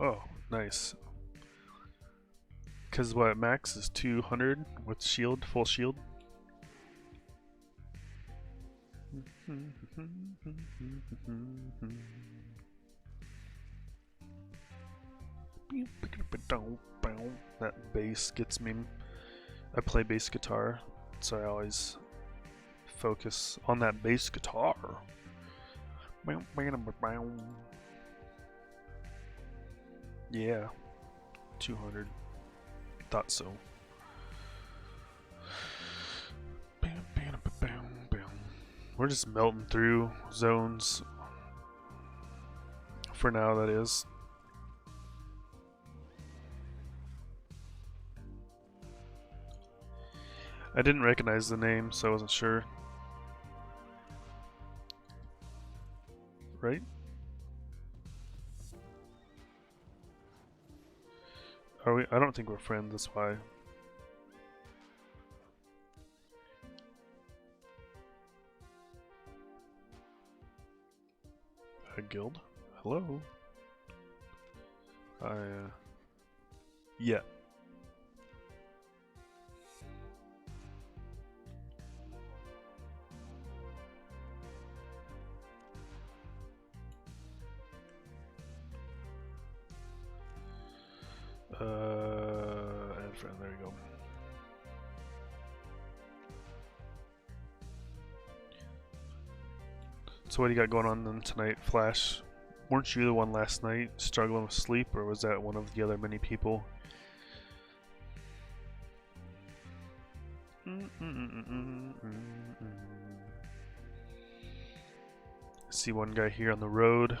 Oh, nice. Because what, max is 200 with shield, full shield? That bass gets me. I play bass guitar, so I always focus on that bass guitar. Yeah, 200. Thought so. We're just melting through zones. For now, that is. I didn't recognize the name, so I wasn't sure. Right? Are we? I don't think we're friends, that's why. A guild? Hello? Yeah. Add friend, there you go. So what do you got going on then tonight, Flash? Weren't you the one last night struggling with sleep, or was that one of the other many people? I see one guy here on the road.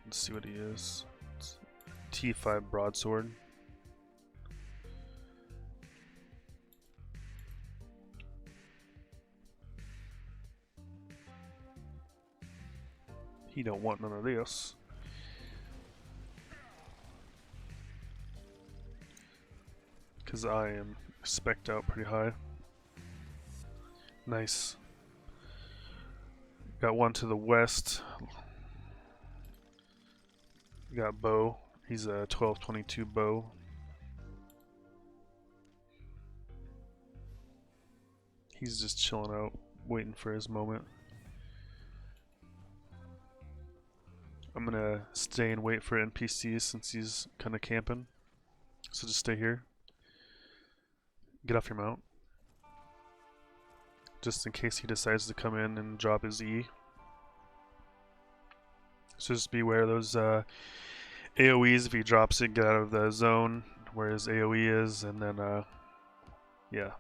Let's see what he is. It's T5 broadsword. He don't want none of this. Cause I am spec'd out pretty high. Nice. Got one to the west. Got Bo. He's a 1222 Bo. He's just chilling out, waiting for his moment. I'm gonna stay and wait for NPCs since he's kind of camping. So just stay here. Get off your mount. Just in case he decides to come in and drop his E. So just beware of those AoEs. If he drops it, get out of the zone where his AoE is, and then yeah.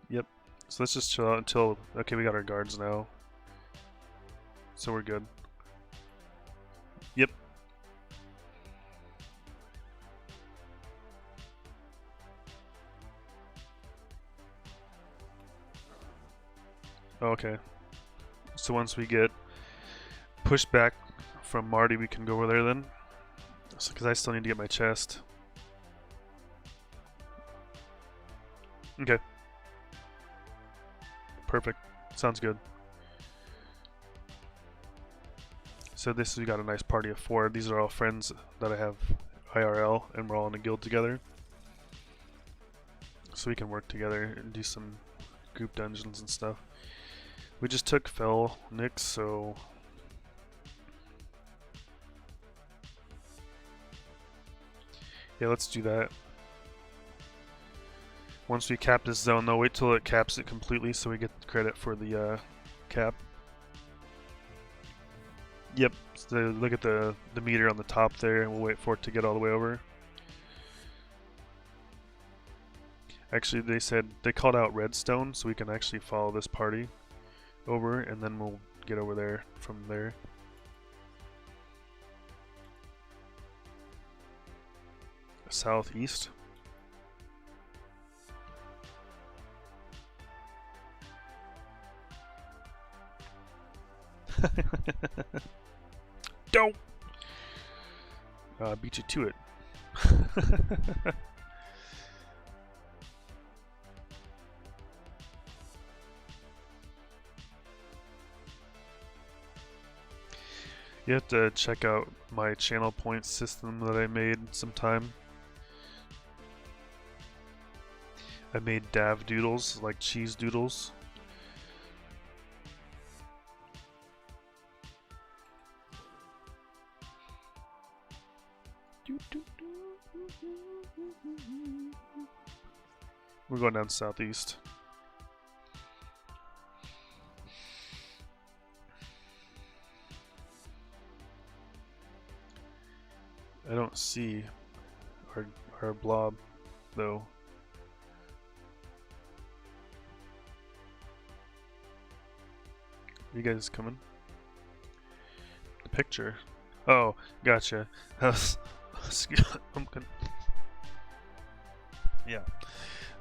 Yep. So let's just chill out until, okay, we got our guards now. So we're good. Yep. Okay. So once we get pushed back from Marty, we can go over there then. So, because I still need to get my chest. Okay. Perfect. Sounds good. So this, we got a nice party of 4. These are all friends that I have IRL, and we're all in a guild together. So we can work together and do some group dungeons and stuff. We just took Fell Nix, so yeah, let's do that. Once we cap this zone though, wait till it caps it completely so we get credit for the cap. Yep, so look at the meter on the top there, and we'll wait for it to get all the way over. Actually, they said they called out Redstone, so we can actually follow this party over, and then we'll get over there from there. Southeast. Don't! Beat you to it. You have to check out my channel point system that I made sometime. I made Dav doodles, like cheese doodles. We're going down southeast. I don't see our blob though. You guys coming? The picture. Oh, gotcha. I'm good. Yeah,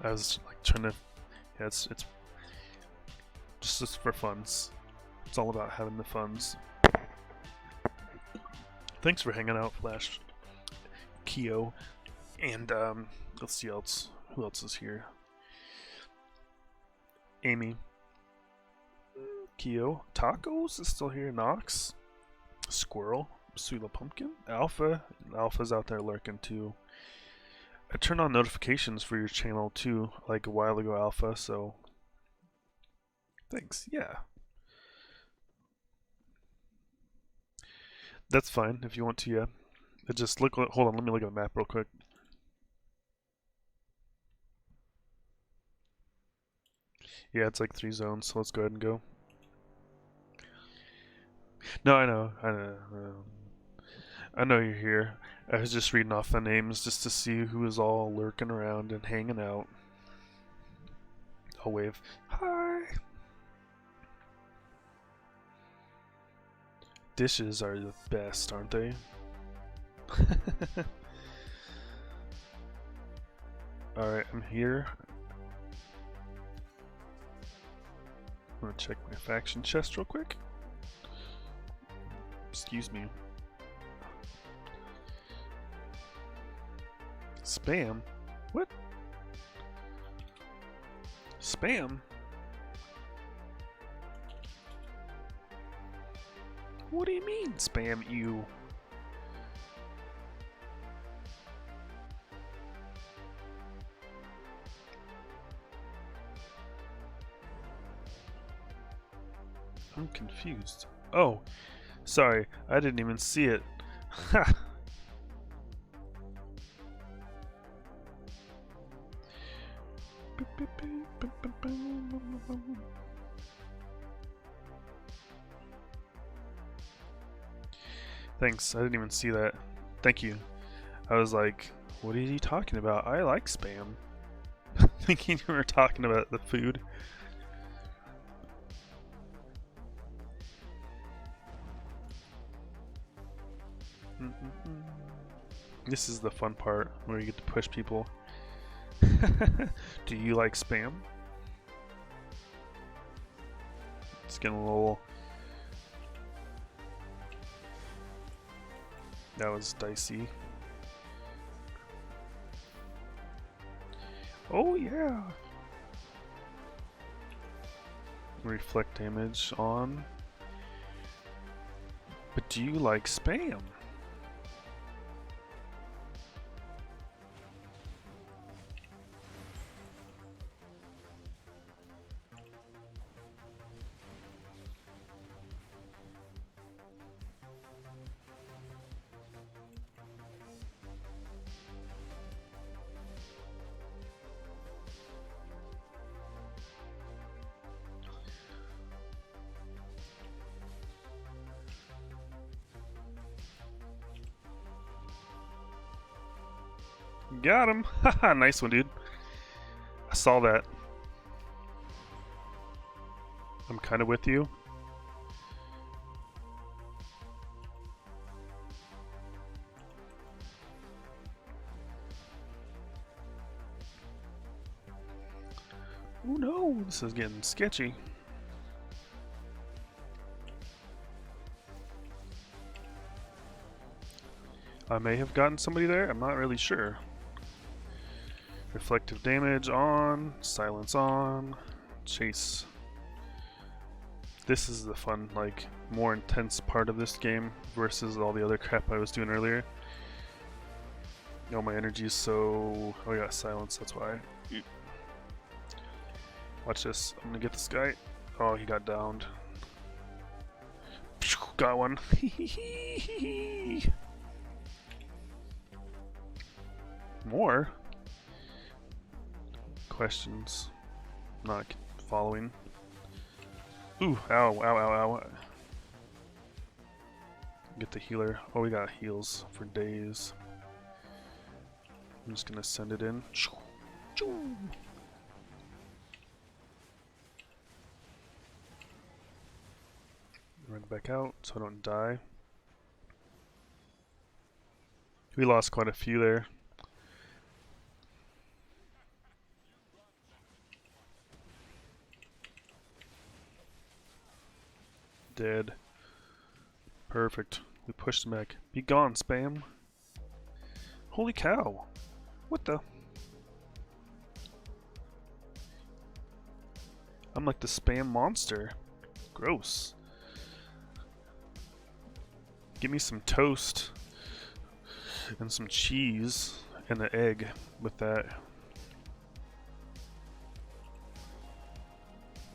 I was like trying to. Yeah, it's just for funs. It's all about having the funs. Thanks for hanging out, Flash. Keo, and let's see else. Who else is here? Amy. Keo. Tacos is still here. Nox. Squirrel. Suila Pumpkin. Alpha. Alpha's out there lurking too. I turned on notifications for your channel too, like a while ago, Alpha, so thanks. Yeah. That's fine if you want to, yeah. Just look, hold on, let me look at the map real quick. Yeah, it's like 3 zones, so let's go ahead and go. No, I know. I know you're here. I was just reading off the names just to see who is all lurking around and hanging out. I'll wave. Hi! Dishes are the best, aren't they? Alright, I'm here. I'm gonna check my faction chest real quick. Excuse me. Spam? What? Spam? What do you mean, spam you? I'm confused. Oh, sorry, I didn't even see it. Ha! Thanks, I didn't even see that. Thank you. I was like, what are you talking about? I like spam. Thinking you were talking about the food. This is the fun part where you get to push people. Do you like spam? It's getting a little... That was dicey. Oh yeah! Reflect damage on. But do you like spam? Got him! Haha, nice one, dude. saw that. I'm kind of with you. Oh no, this is getting sketchy. I may have gotten somebody there, I'm not really sure. Reflective damage on, silence on, chase. This is the fun, like, more intense part of this game versus all the other crap I was doing earlier. Oh, my energy is so... Oh, I got silence, that's why. Watch this. I'm gonna get this guy. Oh, he got downed. Got one. More? Questions. Not following. Ooh, ow, ow, ow, ow. Get the healer. Oh, we got heals for days. I'm just gonna send it in. Run back out so I don't die. We lost quite a few there. Dead. Perfect. We pushed him back. Be gone, spam. Holy cow. What the? I'm like the spam monster. Gross. Give me some toast and some cheese and an egg with that.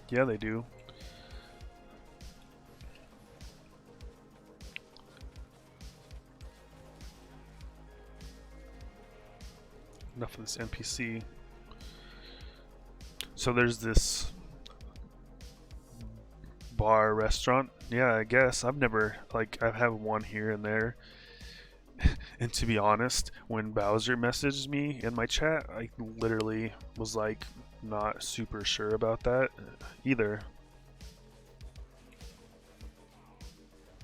Yeah, they do. Enough of this NPC. So there's this bar restaurant. Yeah, I guess I've never, like, I have one here and there. And to be honest, when Bowser messaged me in my chat, I literally was like not super sure about that either.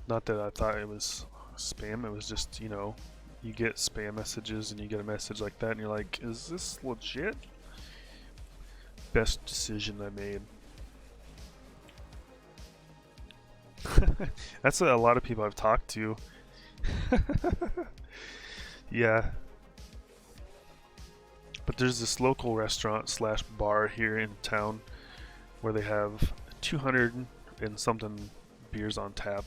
Not that I thought it was spam, it was just, you know, you get spam messages and you get a message like that and you're like, is this legit? Best decision I made. That's what a lot of people I've talked to. Yeah. But there's this local restaurant slash bar here in town where they have 200 and something beers on tap.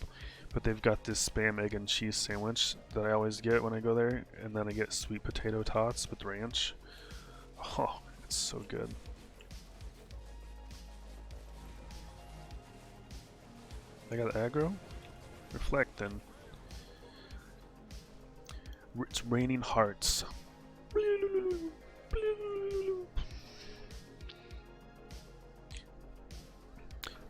But they've got this spam egg and cheese sandwich that I always get when I go there. And then I get sweet potato tots with ranch. Oh, it's so good. I got aggro? Reflect then. It's raining hearts.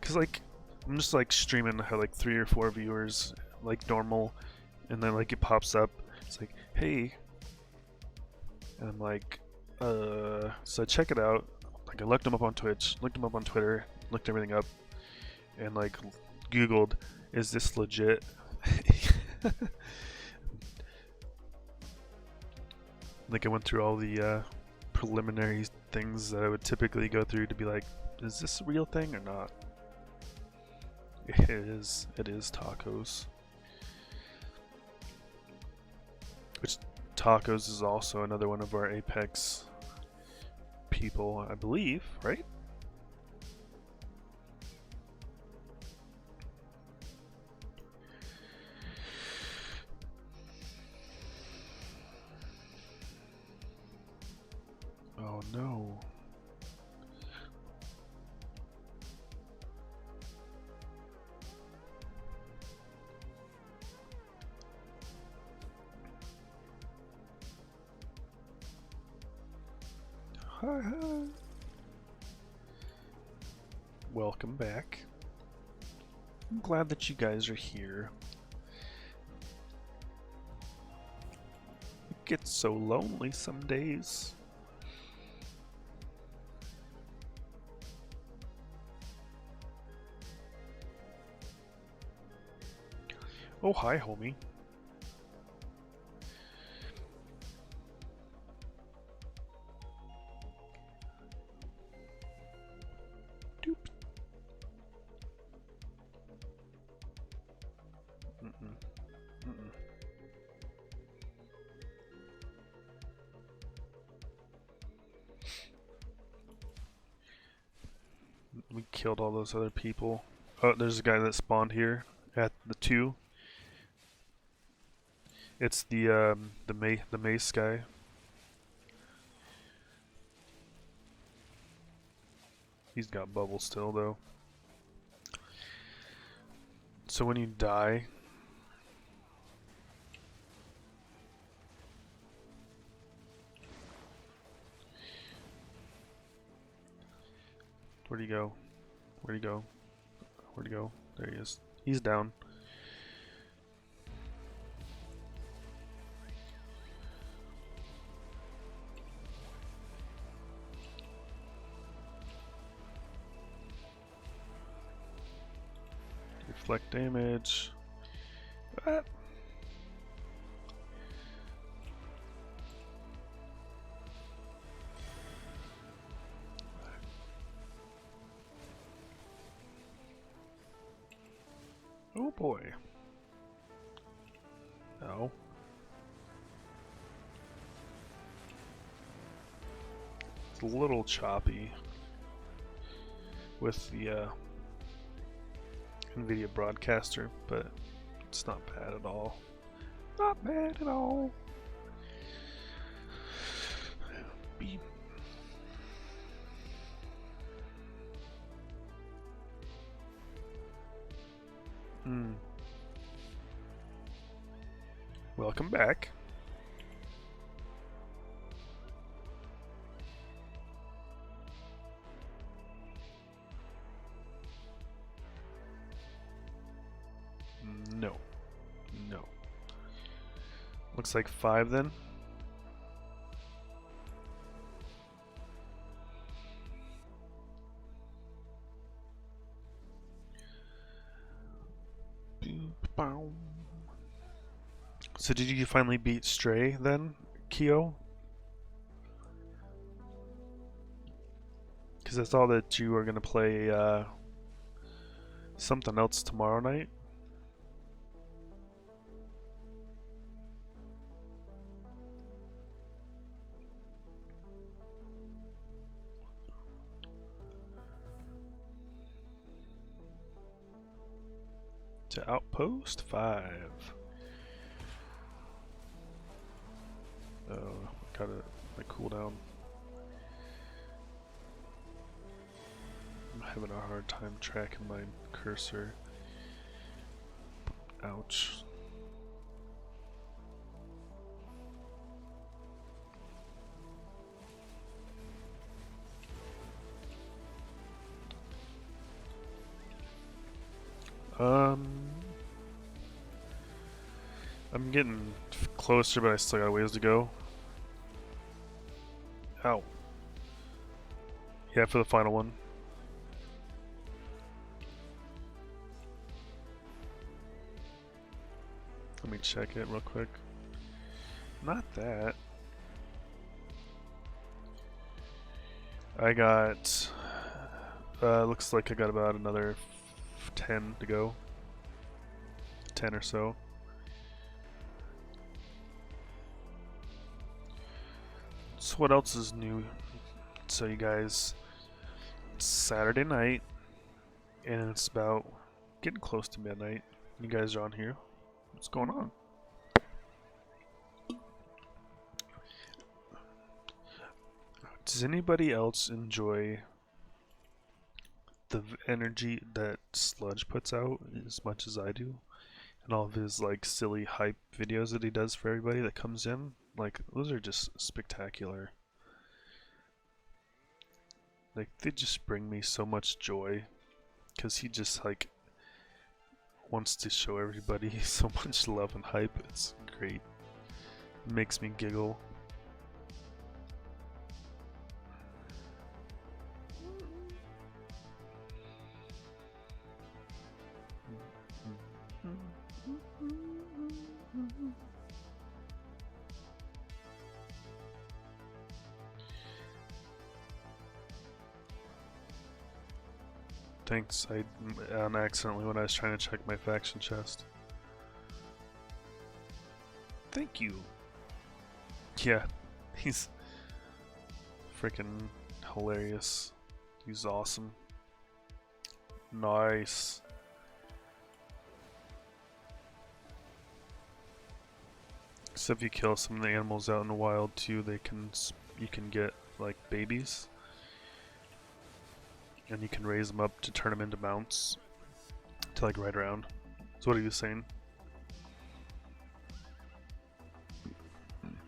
Cause like I'm just like streaming, I have like 3 or 4 viewers like normal, and then like it pops up. It's like, hey, and I'm like, so I check it out. Like I looked them up on Twitch, looked them up on Twitter, looked everything up, and like Googled, is this legit? Like I went through all the preliminary things that I would typically go through to be like, is this a real thing or not? It is tacos. Which tacos is also another one of our Apex people, I believe, right? Oh no. Hi, hi. Welcome back. I'm glad that you guys are here. It gets so lonely some days. Oh, hi, homie. Doop. Mm-mm. Mm-mm. We killed all those other people. Oh, there's a guy that spawned here at the 2. It's the mace guy. He's got bubbles still though. So when you die, where'd he go? Where'd he go? Where'd he go? There he is. He's down. Reflect damage. Ah. Oh boy. No. It's a little choppy with the NVIDIA broadcaster, but it's not bad at all. Not bad at all. Beep. Welcome back. No. No. Looks like 5 then. So did you finally beat Stray then, Kyo? Because I saw that you were going to play something else tomorrow night. To Outpost 5. Oh, got a cooldown. I'm having a hard time tracking my cursor. Ouch. I'm getting closer, but I still got a ways to go. Ow. Yeah, for the final one. Let me check it real quick. Not that. I got... looks like I got about another 10 to go. 10 or so. So what else is new? So you guys, it's Saturday night, and it's about getting close to midnight. You guys are on here. What's going on? Does anybody else enjoy the energy that Sludge puts out as much as I do? And all of his like silly hype videos that he does for everybody that comes in? Like, those are just spectacular. Like, they just bring me so much joy. Because he just, like, wants to show everybody so much love and hype. It's great. It makes me giggle. thanks. I accidentally when I was trying to check my faction chest. Thank you. Yeah, he's freaking hilarious. He's awesome. Nice. So if you kill some of the animals out in the wild too, you can get like babies, and you can raise them up to turn them into mounts to like ride around. So what are you saying?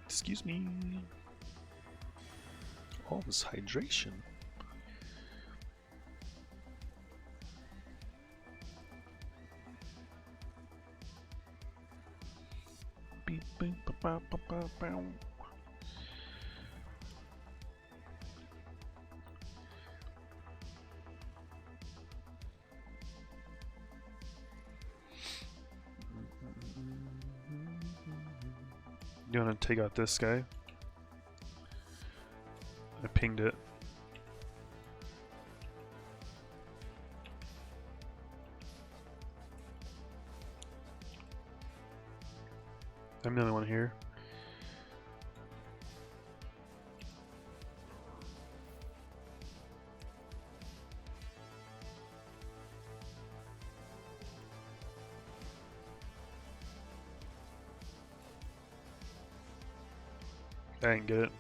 Excuse me. All this hydration. Beep, beep, ba, ba, ba, ba. You want to take out this guy? I pinged it. I'm the only one here. I didn't get it.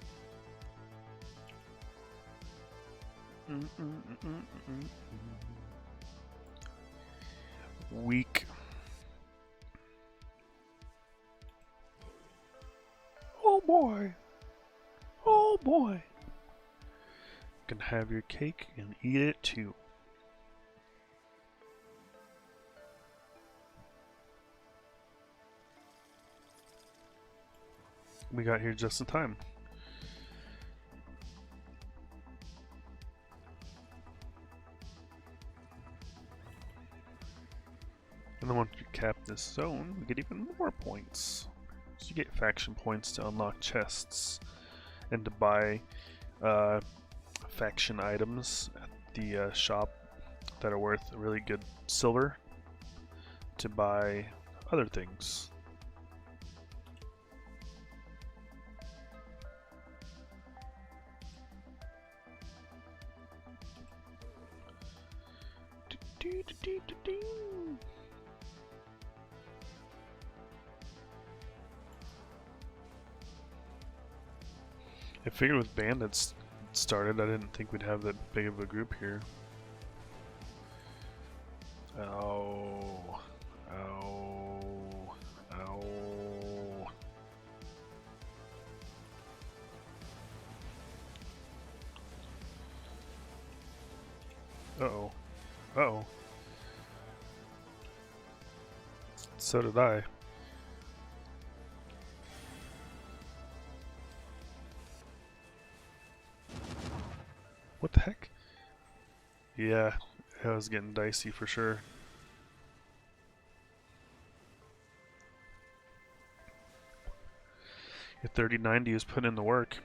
Weak. Oh boy. Oh boy. You can have your cake and eat it too. We got here just in time. And then once you cap this zone, we get even more points. So you get faction points to unlock chests and to buy faction items at the shop that are worth really good silver to buy other things. I figured with bandits started, I didn't think we'd have that big of a group here. Ow. Ow. Ow. Uh-oh. Uh-oh. So did I. What the heck? Yeah, it was getting dicey for sure. Your 3090 is putting in the work.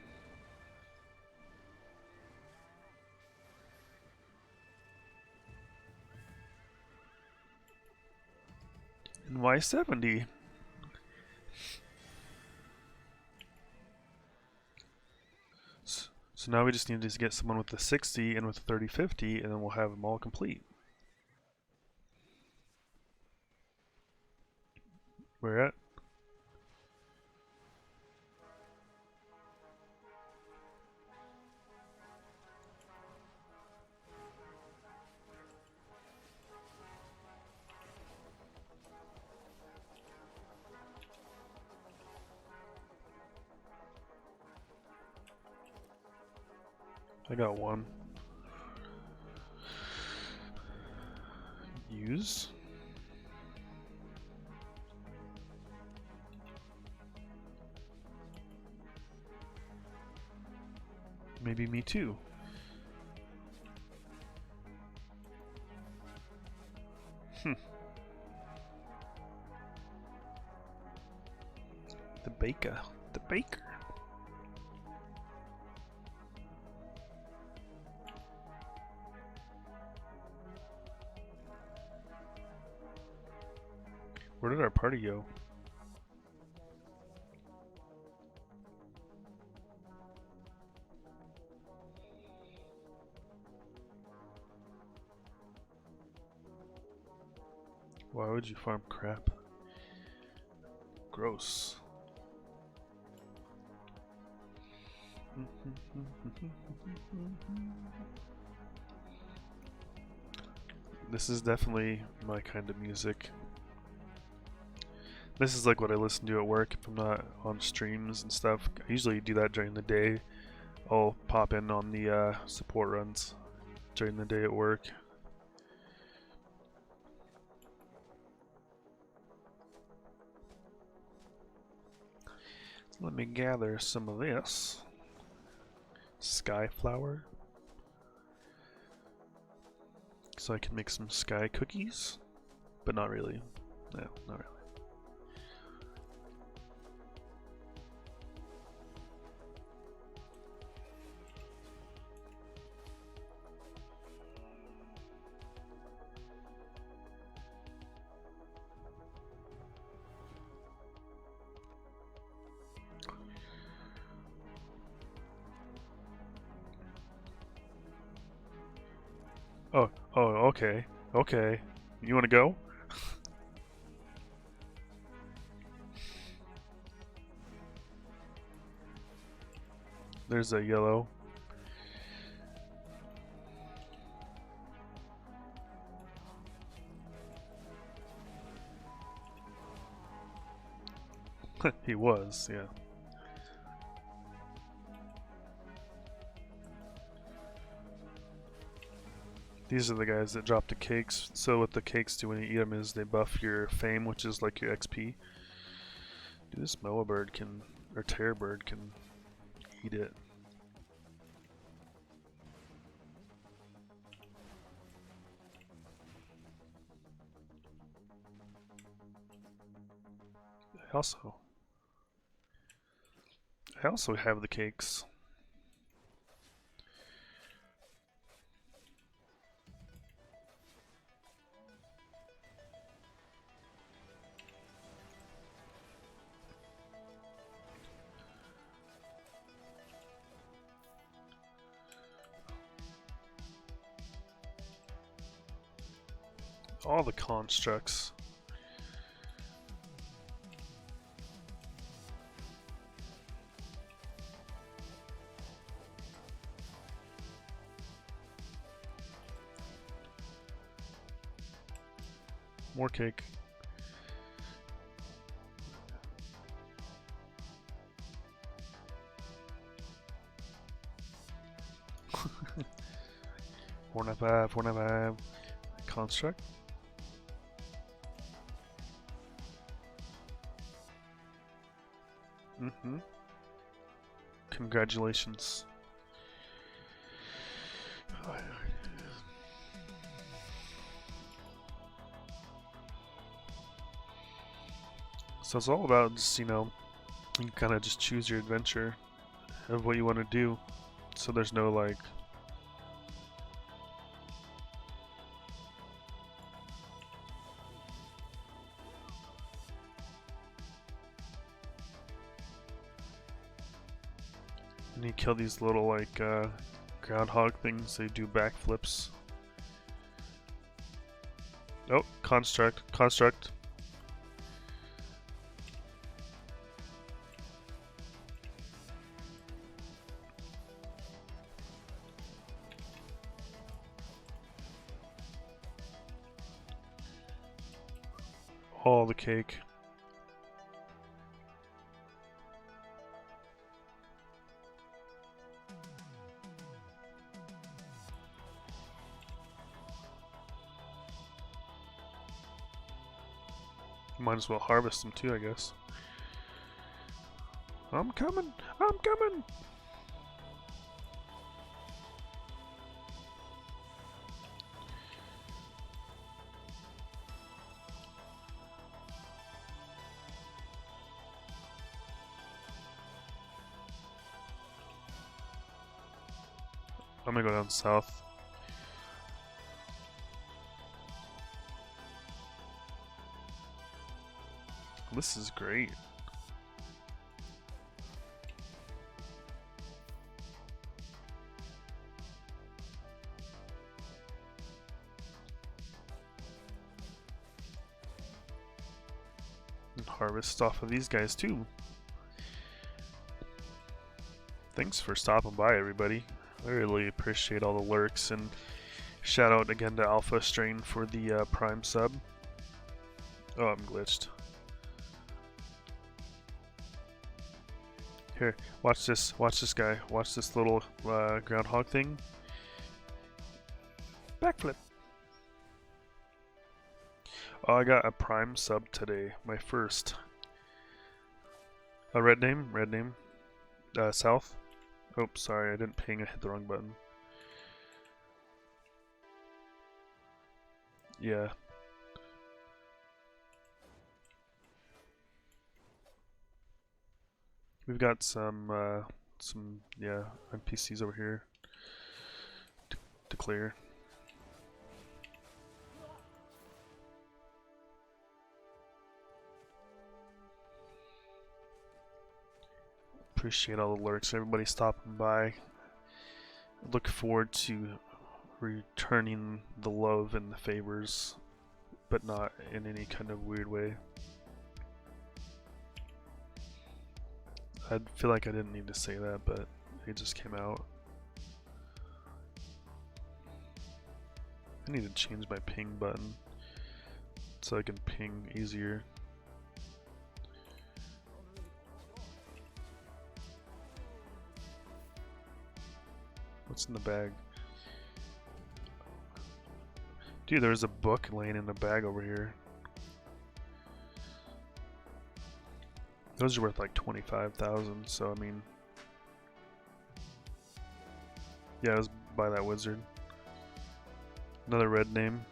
And Y70. So now we just need to get someone with the 60 and with the 3050, and then we'll have them all complete. Where at? I got one. Use. Maybe me too. The baker. The baker. Where did our party go? Why would you farm crap? Gross. This is definitely my kind of music. This is like what I listen to at work if I'm not on streams and stuff. I usually do that during the day. I'll pop in on the support runs during the day at work. Let me gather some of this. Sky flower. So I can make some sky cookies. But not really. No, not really. Oh, okay. Okay. You want to go? There's a yellow. He was, yeah. These are the guys that drop the cakes. So what the cakes do when you eat them is they buff your fame, which is like your XP. Dude, this moa bird can, or terror bird can eat it. I also have the cakes. All the constructs. More cake. Four and a five. Construct. Congratulations. So it's all about just, you know, you kind of just choose your adventure of what you want to do. So there's no like and you kill these little like groundhog things, they do backflips. Oh, construct. All the cake. Might as well harvest them too, I guess. I'm coming! I'm gonna go down south. This is great. And harvest off of these guys too. Thanks for stopping by, everybody. I really appreciate all the lurks, and shout out again to Alpha Strain for the Prime sub. Oh, I'm glitched. Here, watch this guy. Watch this little groundhog thing. Backflip. Oh, I got a Prime sub today. My first. A red name? Red name. South. Oh, sorry, I didn't ping. I hit the wrong button. Yeah. We've got some NPCs over here to clear. Appreciate all the lurks, everybody stopping by. Look forward to returning the love and the favors, but not in any kind of weird way. I feel like I didn't need to say that, but it just came out. I need to change my ping button so I can ping easier. What's in the bag? Dude, there's a book laying in the bag over here. Those are worth like 25,000, so I mean... Yeah, I was by that wizard. Another red name.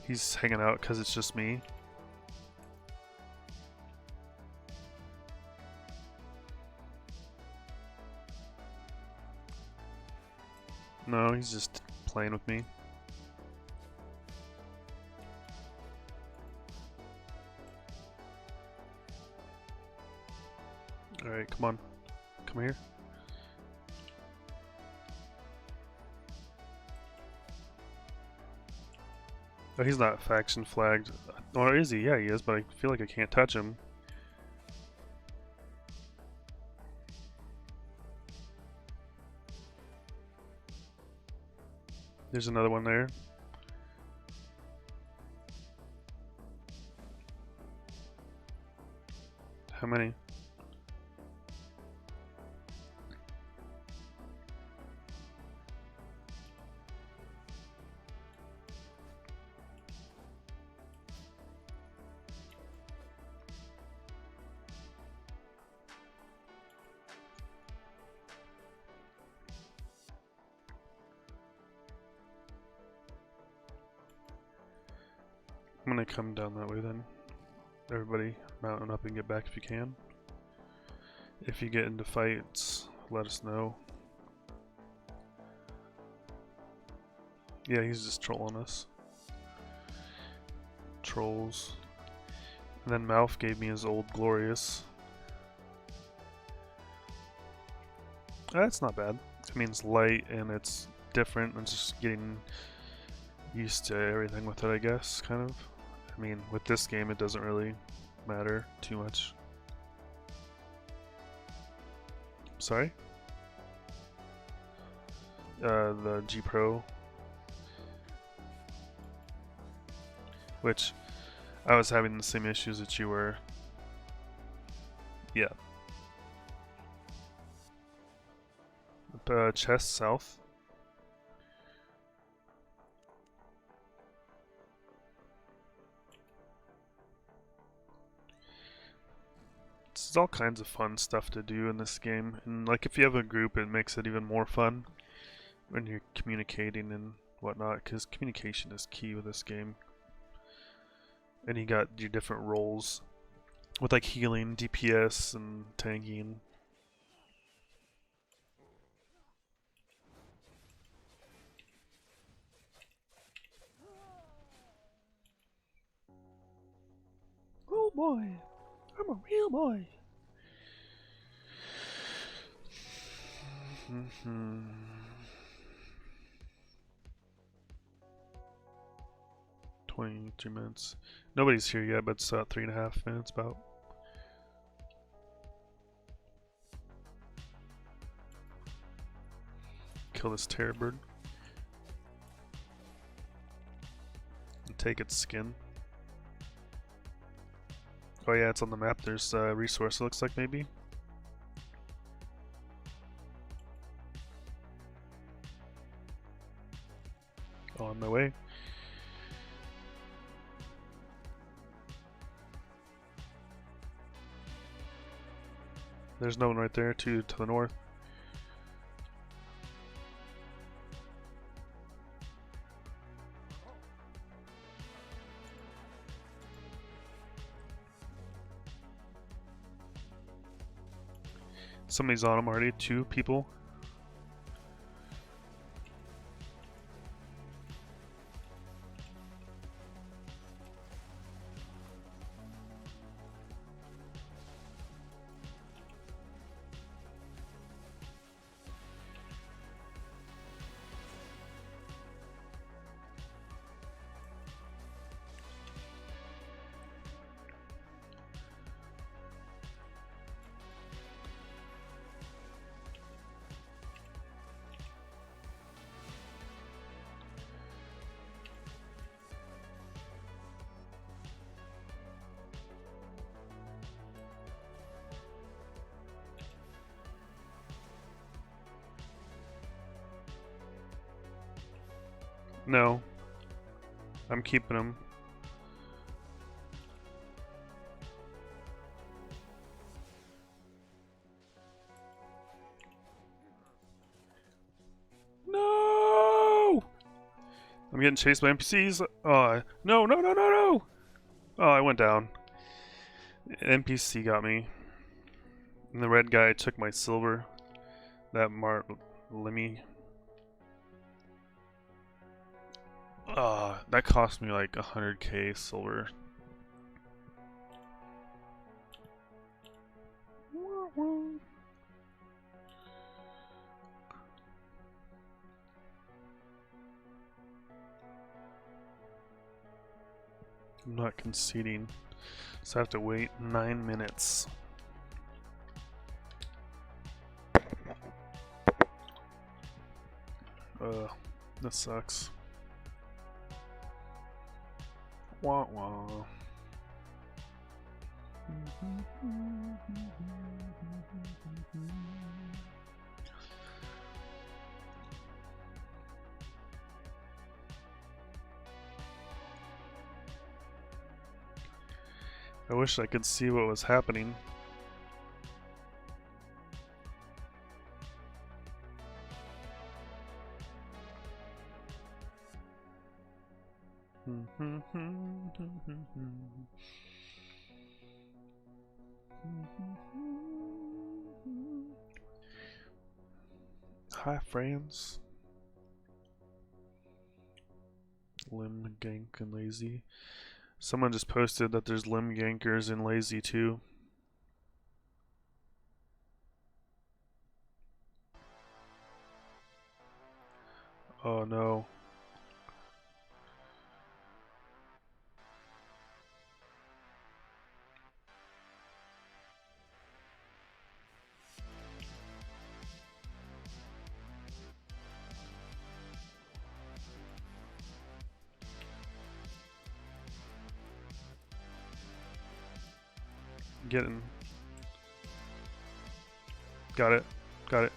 He's hanging out because it's just me. No, he's just playing with me. Alright, come on. Come here. Oh, he's not faction flagged. Or is he? Yeah, he is, but I feel like I can't touch him. There's another one there. How many? I'm gonna come down that way then. Everybody mountain up and get back if you can. If you get into fights, let us know. Yeah, he's just trolling us. Trolls. And then Mouth gave me his old glorious. That's not bad. It means light and it's different. I'm just getting used to everything with it, I guess, kind of. I mean, with this game, it doesn't really matter too much. Sorry? The G Pro. Which, I was having the same issues that you were. Yeah. Chest south. There's all kinds of fun stuff to do in this game, and like if you have a group, it makes it even more fun when you're communicating and whatnot, because communication is key with this game. And you got your different roles with like healing, DPS, and tanking. boy. I'm a real boy. 22 minutes. Nobody's here yet, but it's 3.5 minutes about. Kill this terror bird. And take its skin. Oh yeah, it's on the map. There's a resource, it looks like, maybe. On my way. There's no one right there, to the north. Somebody's on them already, 2 people. No. I'm keeping them. No! I'm getting chased by NPCs. No, no, no, no, no! Oh, I went down. An NPC got me. And the red guy took my silver. That Lemmy. That cost me like 100k silver. I'm not conceding, so I have to wait 9 minutes. That sucks. Wah wah. I wish I could see what was happening. Hi, friends. Limb gank and lazy. Someone just posted that there's limb gankers in lazy too. Oh no. Getting. Got it. Got it.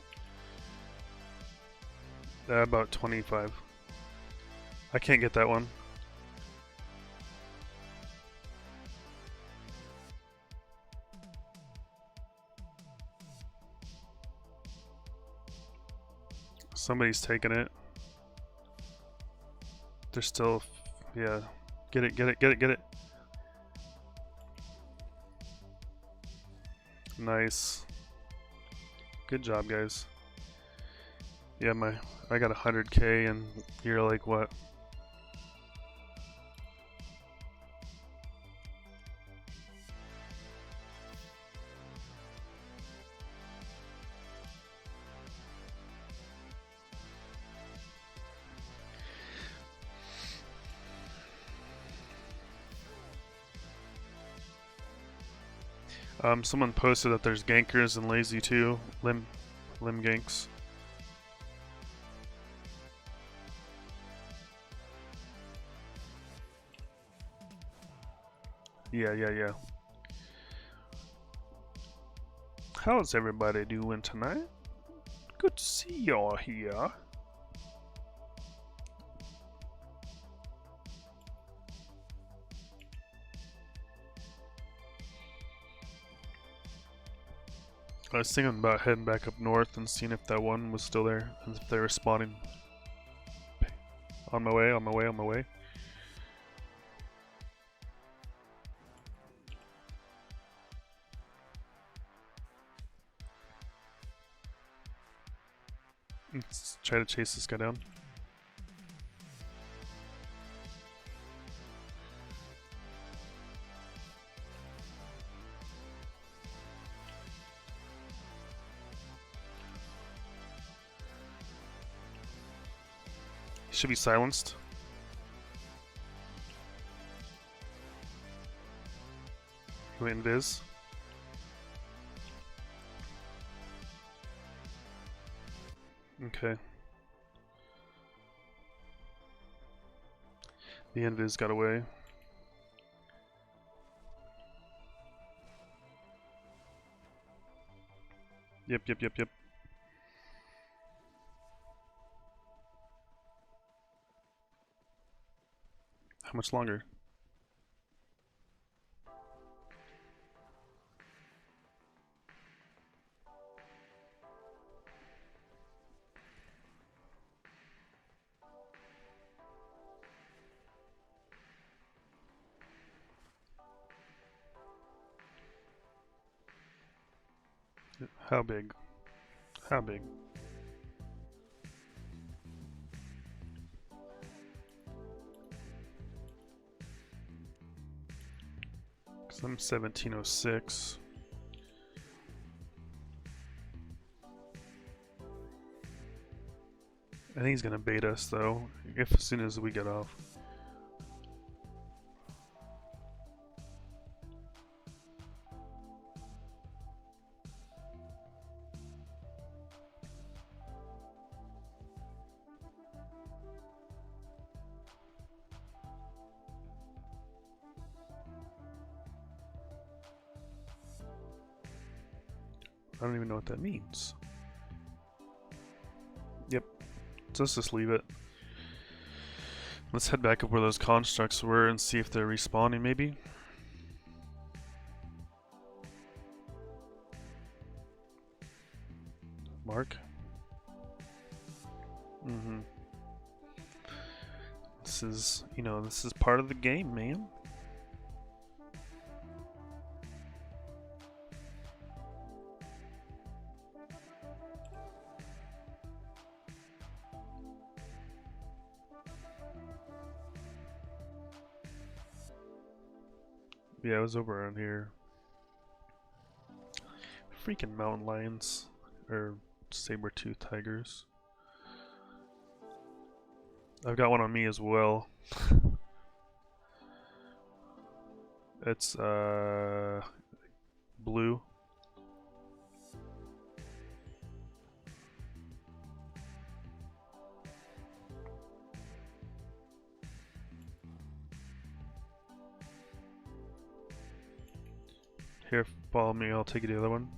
About 25. I can't get that one. Somebody's taking it. They're still, yeah. Get it, get it, get it, get it. Nice. Good job, guys. Yeah, I got 100k and you're like what? Someone posted that there's gankers and lazy too. Limb ganks. Yeah. How's everybody doing tonight? Good to see y'all here. I was thinking about heading back up north and seeing if that one was still there and if they were spawning. On my way. Let's try to chase this guy down. He should be silenced. He went invis. Okay. The invis got away. Yep. How much longer? How big? How big? Because I'm 1706. I think he's gonna bait us though, if as soon as we get off. I don't even know what that means. Yep. So let's just leave it. Let's head back up where those constructs were and see if they're respawning maybe. Mark? This is, this is part of the game, man. Yeah, it was over around here. Freaking mountain lions. Or saber-tooth tigers. I've got one on me as well. It's blue. Here, follow me, I'll take you to the other one.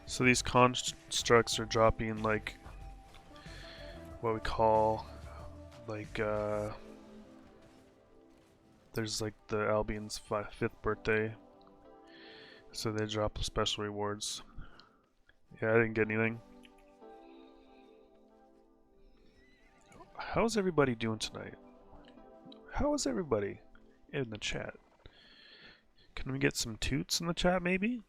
So these constructs are dropping like what we call like there's like the Albion's 5th birthday, so they drop special rewards. Yeah, I didn't get anything. How's everybody doing tonight? How is everybody in the chat? Can we get some toots in the chat maybe?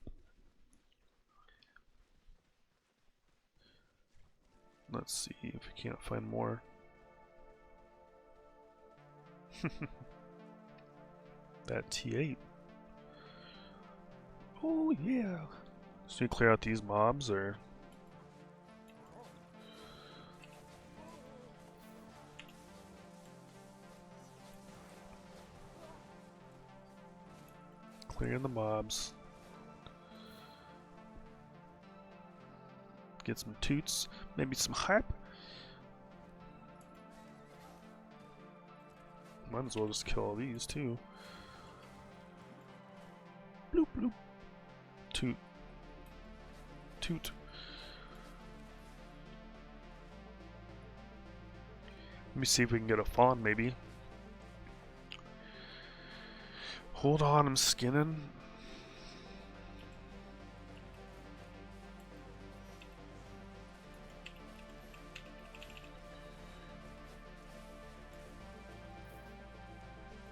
Let's see if we can't find more. That T8. Oh yeah. Just need to clear out these mobs, or clearing the mobs. Get some toots, maybe some hype. Might as well just kill all these too. Bloop bloop. Toot. Toot. Let me see if we can get a fawn, maybe. Hold on, I'm skinning.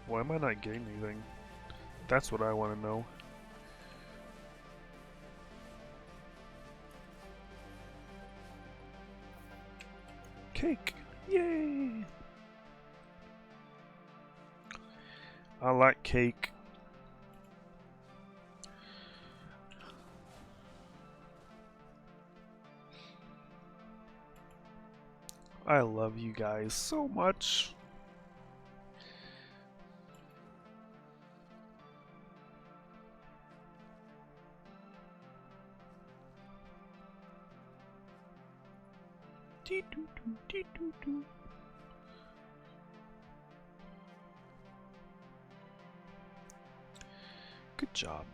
Why am I not getting anything? That's what I want to know. Cake! Yay! I like cake. I love you guys so much. Good job.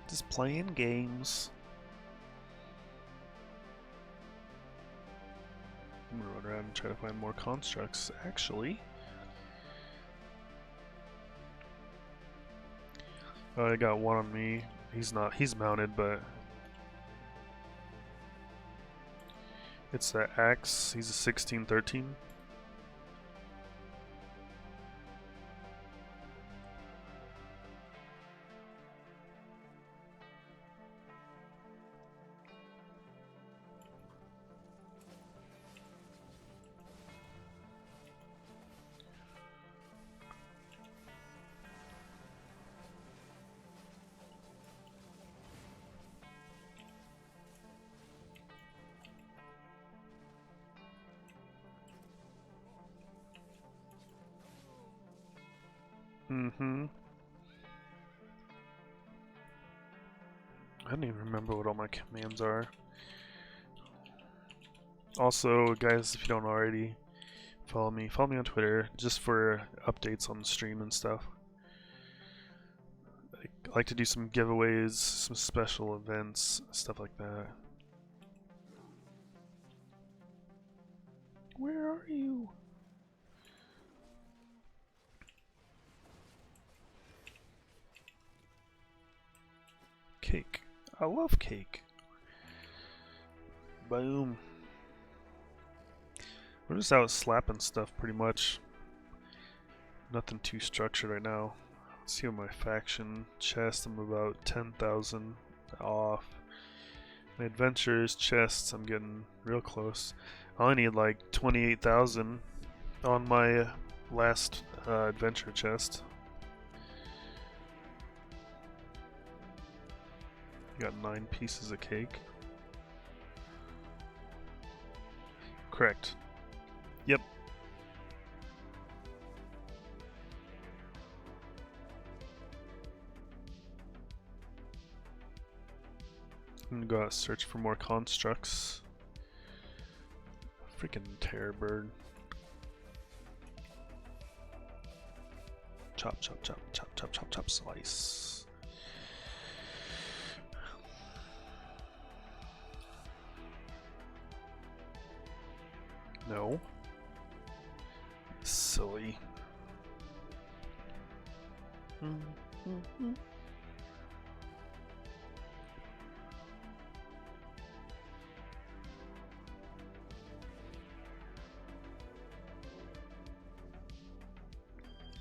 Just playing games. I'm gonna run around and try to find more constructs, actually. Oh, I got one on me. He's mounted, but it's the axe. He's a 16-13. Mm-hmm. I don't even remember what all my commands are. Also, guys, if you don't already, follow me on Twitter, just for updates on the stream and stuff. I like to do some giveaways, some special events, stuff like that. Where are you? Cake. I love cake. Boom. We're just out slapping stuff pretty much. Nothing too structured right now. Let's see what my faction chest, I'm about 10,000 off. My adventures chests, I'm getting real close. I only need like 28,000 on my last adventure chest. Got 9 pieces of cake. Correct. Yep. I'm gonna go out and search for more constructs. Freaking terror bird. Chop, chop, chop, chop, chop, chop, chop, slice. No. Silly.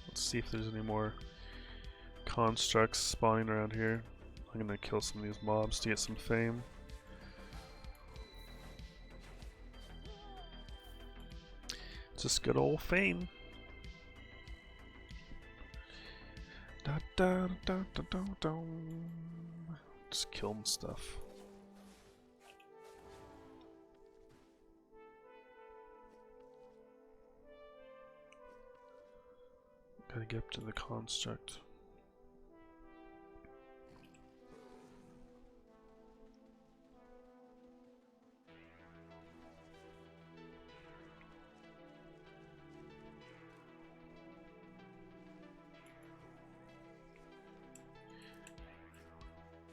Let's see if there's any more constructs spawning around here. I'm gonna kill some of these mobs to get some fame. Just good old fame. Da, da, da, da, da, da. Just killing stuff. Gotta get up to the construct.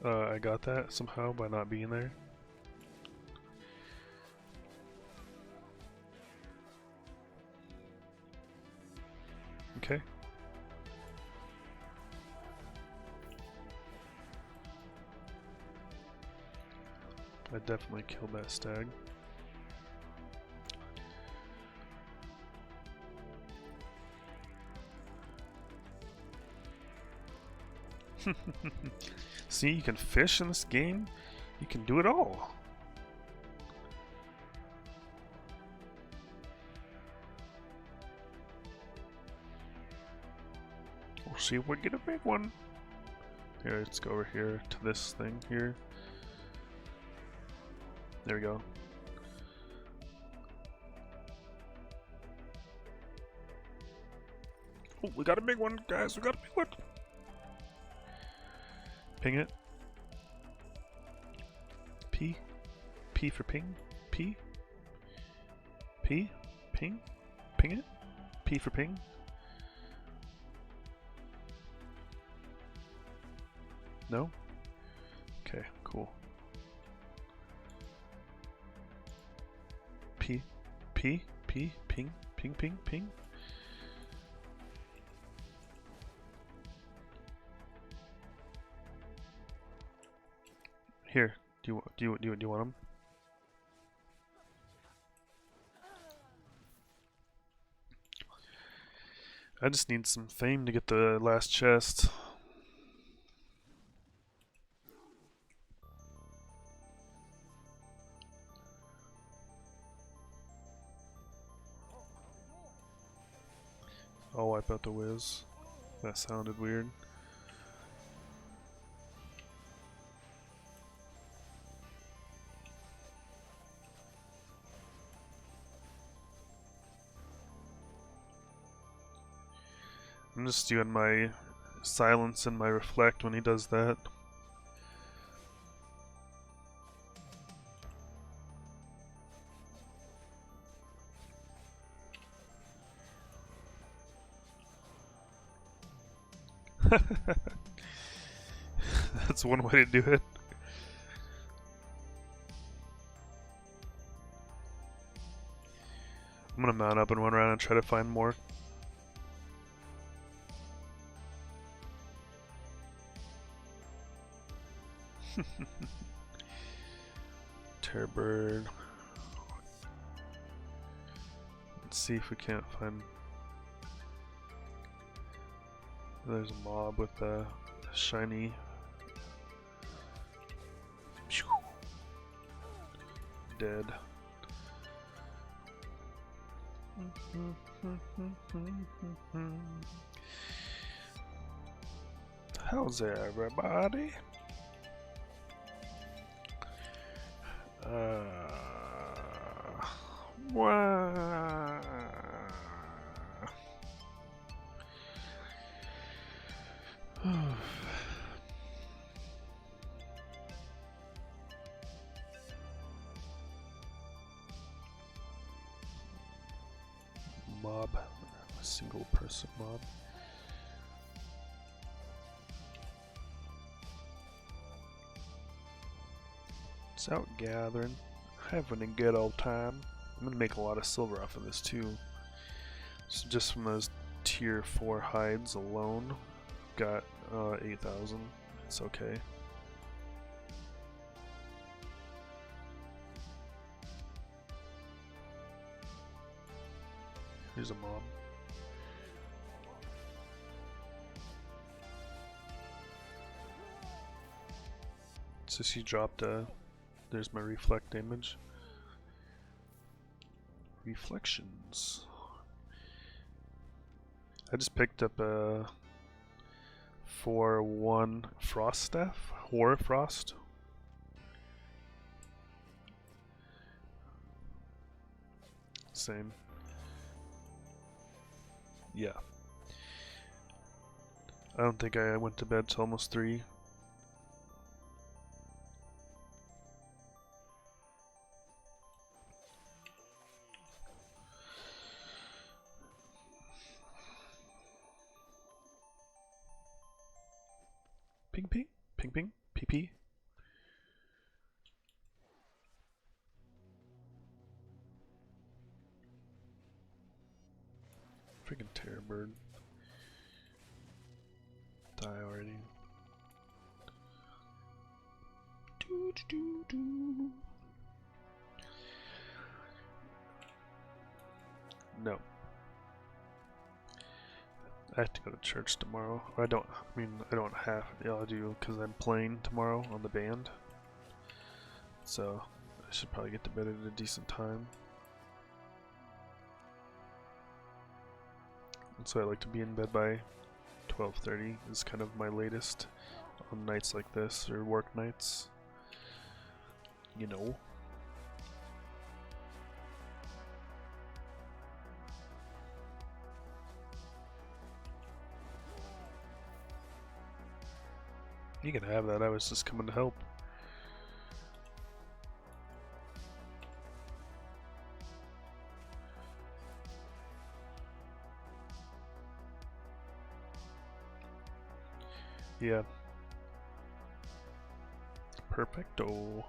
I got that somehow by not being there. Okay. I definitely killed that stag. See, you can fish in this game. You can do it all. We'll see if we get a big one. Here, let's go over here to this thing here. There we go. Oh, we got a big one, guys. We got a big one. Ping it. P. P for ping. P. P. Ping. Ping it. P for ping. No? Okay, cool. P. P. P. Ping. Ping. Ping. Ping. Here, do you want them? I just need some fame to get the last chest. I'll wipe out the whiz. That sounded weird. I'm just doing my silence and my reflect when he does that. That's one way to do it. I'm gonna mount up and run around and try to find more. Terrorbird. Let's see if we can't find. There's a mob with a shiny. Dead. How's everybody? Wow. Mob, a single person mob. It's out gathering, having a good old time. I'm gonna make a lot of silver off of this too. So just from those tier 4 hides alone, got 8,000. It's okay. Here's a mob. So she dropped a. There's my reflect image. Reflections. I just picked up a 4/1 Frost Staff, Horror Frost. Same. Yeah. I don't think I went to bed till almost 3. Ping ping, ping ping, pee pee. Freaking terror bird. Die already. Do, do, do. No. I have to go to church tomorrow. Or I don't have. Yeah, I do because I'm playing tomorrow on the band. So I should probably get to bed at a decent time. And so I like to be in bed by 12:30 is kind of my latest on nights like this or work nights. You know. You can have that. I was just coming to help. Yeah. Perfecto.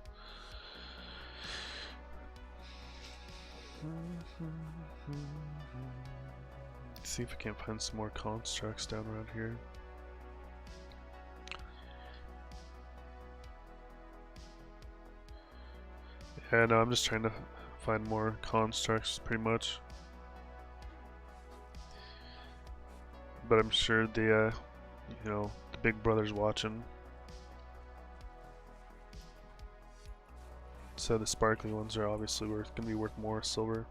See if I can't find some more constructs down around here. Yeah, no, I'm just trying to find more constructs, pretty much. But I'm sure the, you know, the big brother's watching. So the sparkly ones are obviously gonna be worth more silver.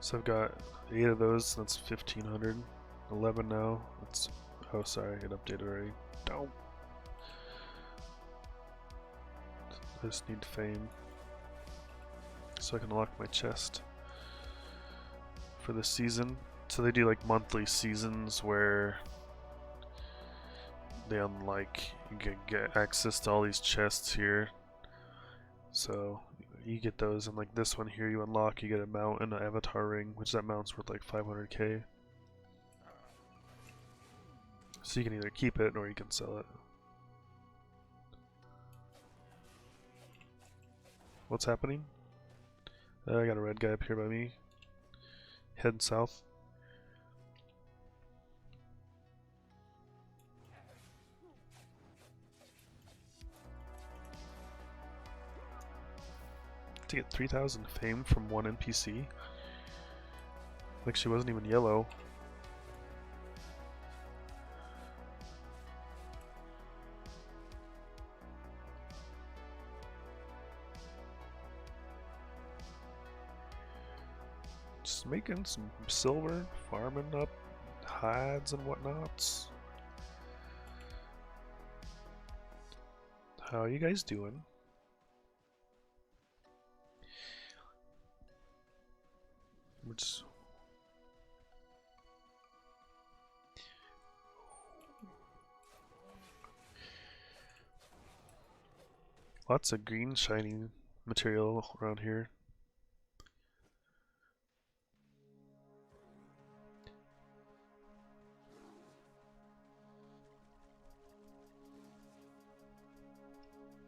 So I've got 8 of those. That's 1,500. 11 now. That's oh sorry, it updated already. Don't. I just need fame so I can unlock my chest for the season. So they do like monthly seasons where they unlike you can get access to all these chests here. So you get those, and like this one here you unlock, you get a mount and an avatar ring, which that mount's worth like 500k. So you can either keep it or you can sell it. What's happening? I got a red guy up here by me. Heading south. To get 3,000 fame from one NPC? Like she wasn't even yellow. Just making some silver, farming up hides and whatnots. How are you guys doing? Which lots of green shiny material around here.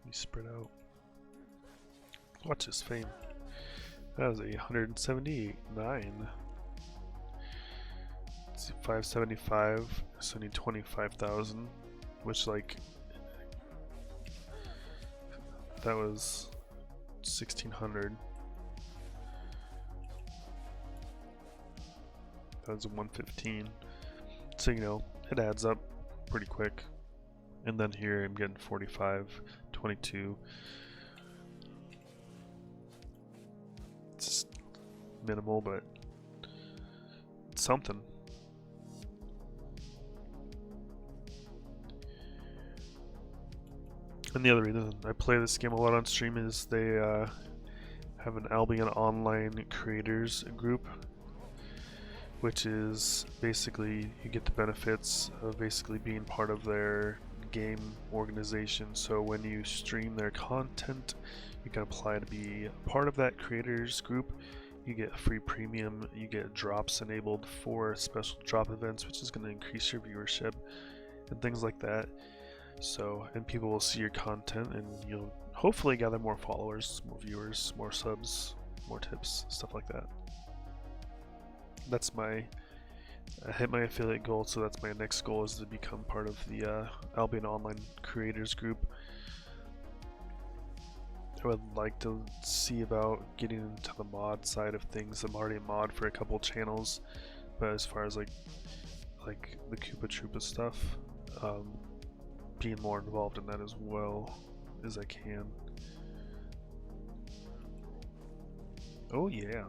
You spread out. Watch his fame. That was 179. Let's see, 575. So I need 25,000, which like that was 1,600. That was 115. So you know it adds up pretty quick. And then here I'm getting 45, 22. It's minimal, but it's something. And the other reason I play this game a lot on stream is they have an Albion online creators group, which is basically you get the benefits of basically being part of their game organization. So when you stream their content, you can apply to be part of that creators group. You get free premium, you get drops enabled for special drop events, which is going to increase your viewership and things like that. So, and people will see your content and you'll hopefully gather more followers, more viewers, more subs, more tips, stuff like that. That's I hit my affiliate goal, so that's my next goal, is to become part of the Albion Online Creators Group. I would like to see about getting into the mod side of things. I'm already a mod for a couple channels, but as far as like the Koopa Troopa stuff, being more involved in that as well as I can. Oh yeah.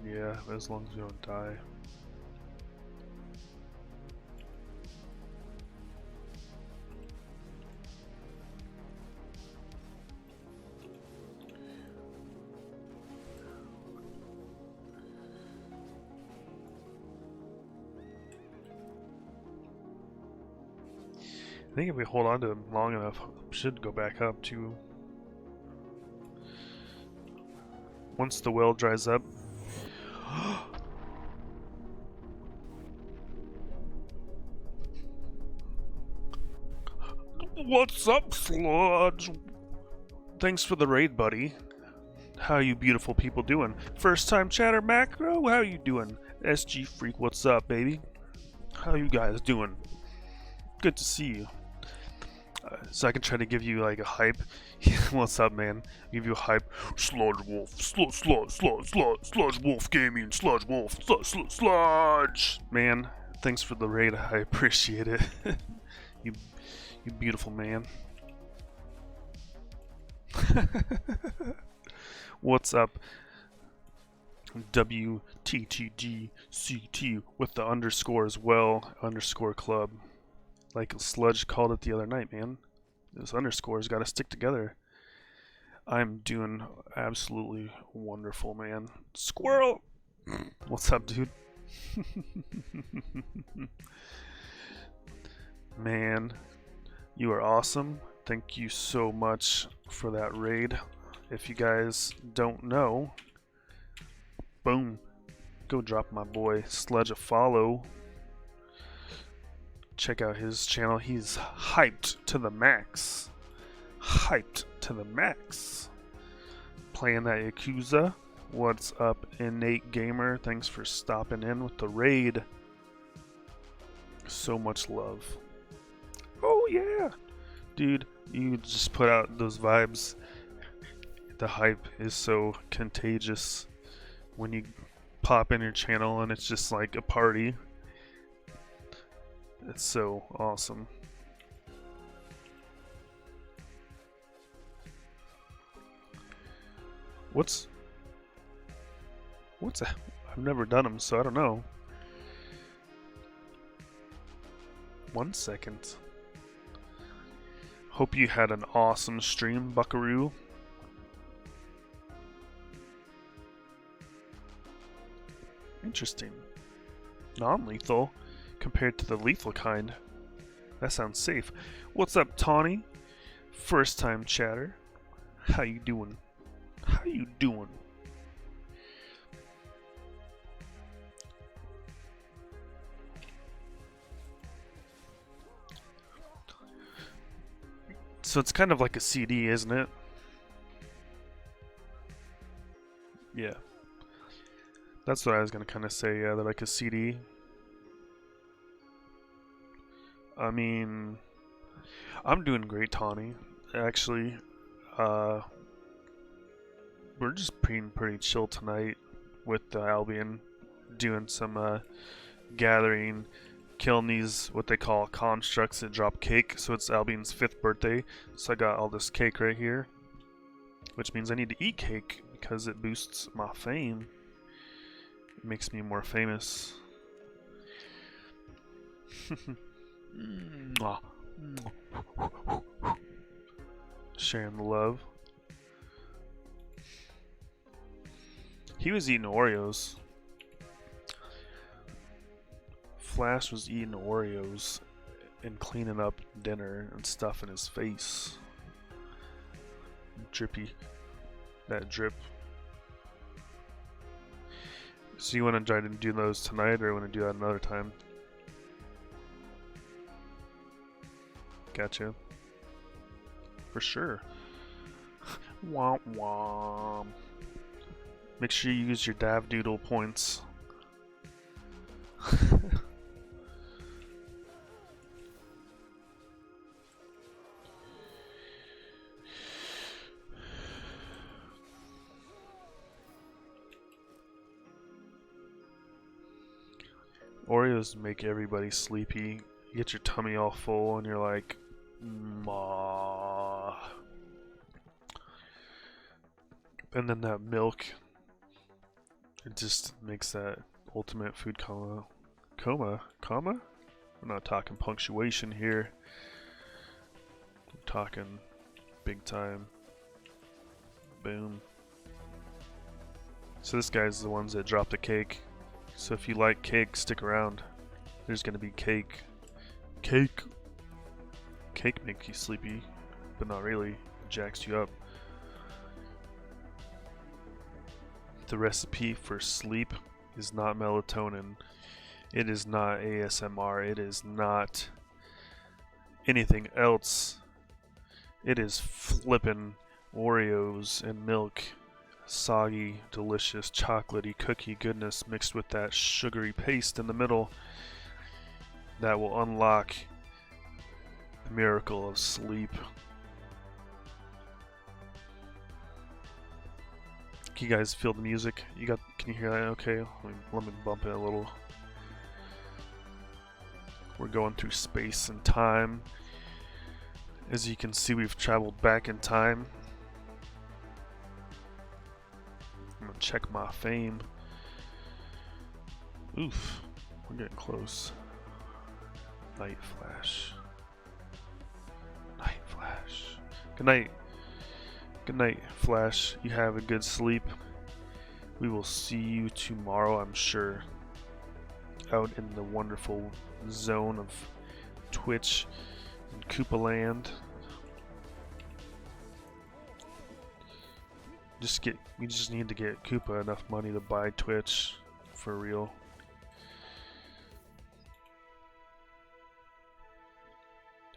Yeah, as long as we don't die. I think if we hold on to him long enough, we should go back up to once the well dries up. What's up, Sludge? Thanks for the raid, buddy. How you beautiful people doing? First time chatter macro? How you doing? SG Freak, what's up, baby? How you guys doing? Good to see you. So I can try to give you like a hype. What's up, man? Give you a hype. Sludge Wolf, Sludge Wolf Gaming, Sludge Wolf, Sludge. Man, thanks for the raid. I appreciate it. you beautiful man. What's up? WTTGCT with the underscore as well. Underscore club. Like Sludge called it the other night, man. Those underscores gotta stick together. I'm doing absolutely wonderful, man. Squirrel! What's up, dude? Man, you are awesome. Thank you so much for that raid. If you guys don't know, boom, go drop my boy Sludge a follow. Check out his channel. He's hyped to the max. Hyped to the max. Playing that Yakuza. What's up, Innate Gamer? Thanks for stopping in with the raid. So much love. Oh yeah! Dude, you just put out those vibes. The hype is so contagious when you pop in your channel and it's just like a party. It's so awesome. What's that? I've never done them, so I don't know. 1 second. Hope you had an awesome stream, Buckaroo. Interesting. Non-lethal compared to the lethal kind. That sounds safe. What's up, Tawny? First time chatter. How you doing? How you doing? So it's kind of like a CD, isn't it? Yeah. That's what I was gonna kind of say, yeah, they're like a CD. I mean, I'm doing great, Tawny. Actually, we're just being pretty chill tonight with the Albion, doing some gathering, killing these what they call constructs that drop cake. So it's Albion's 5th birthday, so I got all this cake right here, which means I need to eat cake because it boosts my fame. It makes me more famous. Sharing the love. He was eating Oreos. Flash was eating Oreos and cleaning up dinner and stuff in his face. Drippy. That drip. So you want to try to do those tonight, or want to do that another time? Gotcha. For sure. Womp womp. Make sure you use your Davdoodle points. Oreos make everybody sleepy. You get your tummy all full and you're like, ma. And then that milk, it just makes that ultimate food coma. Comma? We're not talking punctuation here. We're talking big time. Boom. So this guy's the ones that drop the cake. So if you like cake, stick around. There's gonna be cake. Cake makes you sleepy, but not really. It jacks you up. The recipe for sleep is not melatonin. It is not ASMR. It is not anything else. It is flippin' Oreos and milk. Soggy, delicious, chocolatey cookie goodness mixed with that sugary paste in the middle that will unlock the miracle of sleep. Can you guys feel the music? Can you hear that? Okay, let me bump it a little. We're going through space and time. As you can see, we've traveled back in time. I'm gonna check my fame. Oof, we're getting close. Night Flash. Night Flash. Good night. Good night, Flash. You have a good sleep. We will see you tomorrow, I'm sure. Out in the wonderful zone of Twitch and Koopa Land. We just need to get Koopa enough money to buy Twitch for real.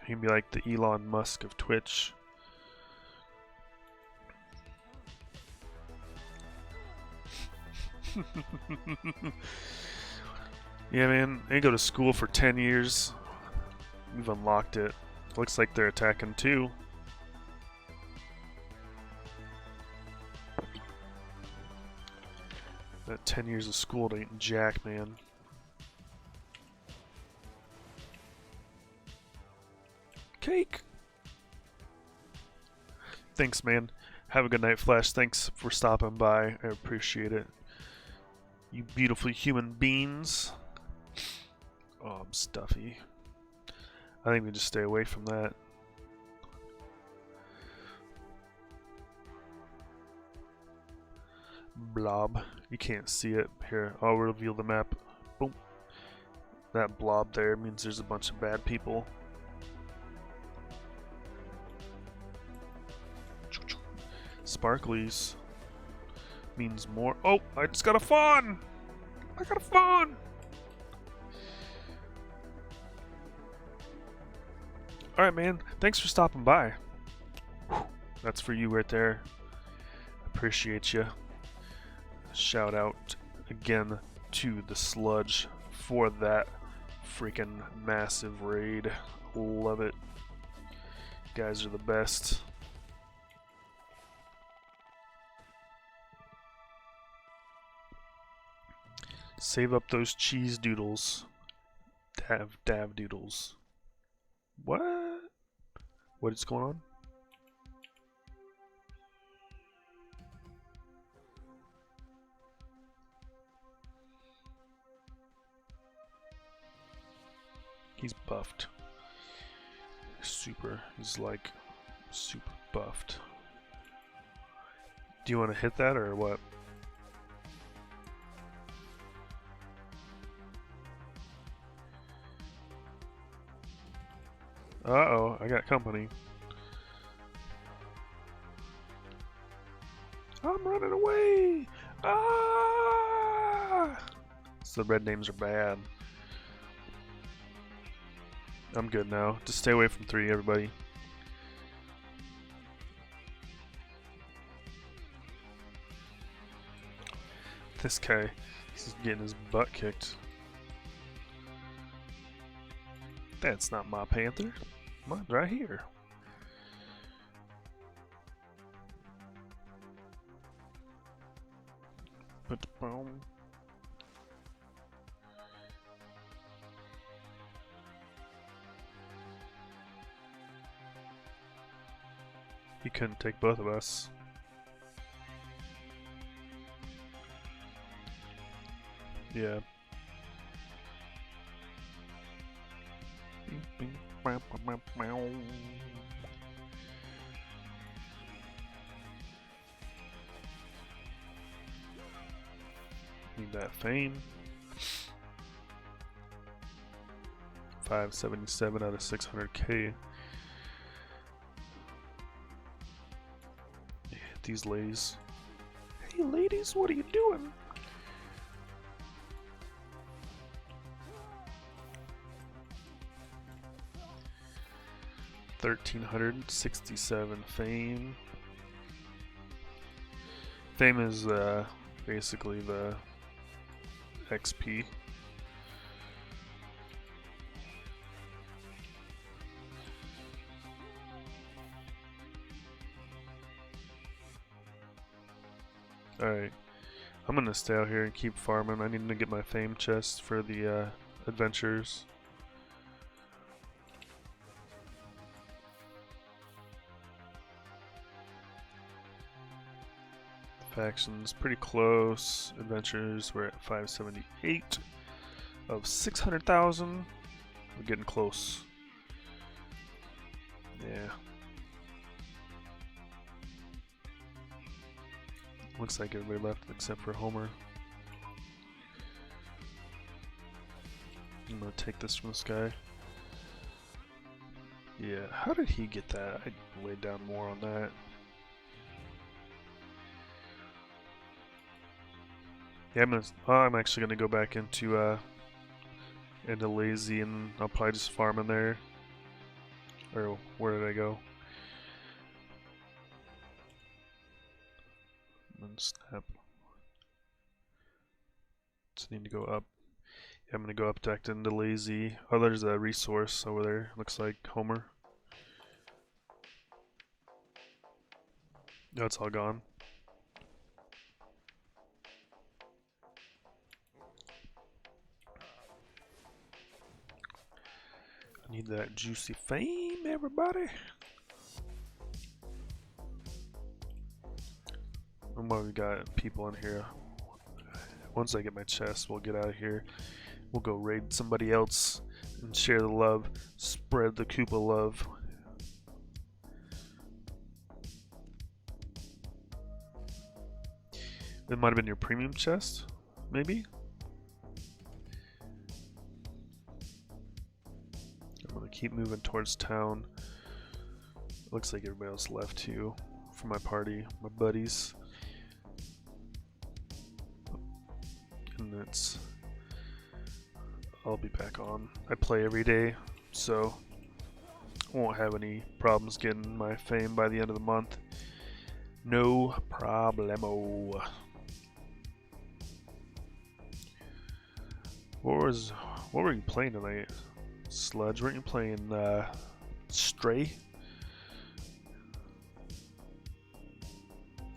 He'd be like the Elon Musk of Twitch. Yeah, man, they go to school for 10 years. We've unlocked it. Looks like they're attacking too. That 10 years of school ain't jack, man. Cake! Thanks, man. Have a good night, Flash. Thanks for stopping by. I appreciate it. You beautiful human beings. Oh, I'm stuffy. I think we just stay away from that. Blob. You can't see it. Here, I'll reveal the map. Boom. That blob there means there's a bunch of bad people. Sparklies means more. Oh, I just got a fawn! I got a fawn! Alright, man. Thanks for stopping by. That's for you right there. Appreciate you. Shout out again to the Sludge for that freaking massive raid. Love it. You guys are the best. Save up those cheese doodles. Dav doodles. What? What is going on? He's buffed. He's like super buffed. Do you want to hit that or what? Uh-oh, I got company. I'm running away! Ah! So the red names are bad. I'm good now. Just stay away from 3, everybody. This guy is getting his butt kicked. That's not my panther. Mine's right here. Boom. He couldn't take both of us. Yeah. Need that fame. 577 out of 600k. Yeah, these ladies. Hey ladies, what are you doing? $1,367 fame. Fame is basically the XP. Alright, I'm gonna stay out here and keep farming. I need to get my fame chest for the adventures. Factions pretty close. Adventures we're at 578 of 600,000. We're getting close. Yeah. Looks like everybody left except for Homer. I'm gonna take this from this guy. Yeah, how did he get that? I laid down more on that. Yeah, I'm actually gonna go back into lazy, and I'll probably just farm in there. Or where did I go? And snap. Just need to go up. Yeah, I'm gonna go up decked into lazy. Oh, there's a resource over there. Looks like Homer. No, it's all gone. I need that juicy fame, everybody. And what we got people in here. Once I get my chest, we'll get out of here. We'll go raid somebody else and share the love. Spread the Koopa love. It might have been your premium chest, maybe? I'm gonna keep moving towards town. Looks like everybody else left too from my party, my buddies. And I'll be back on. I play every day, so I won't have any problems getting my fame by the end of the month. No problemo. What were you playing tonight? Sludge, weren't you playing Stray?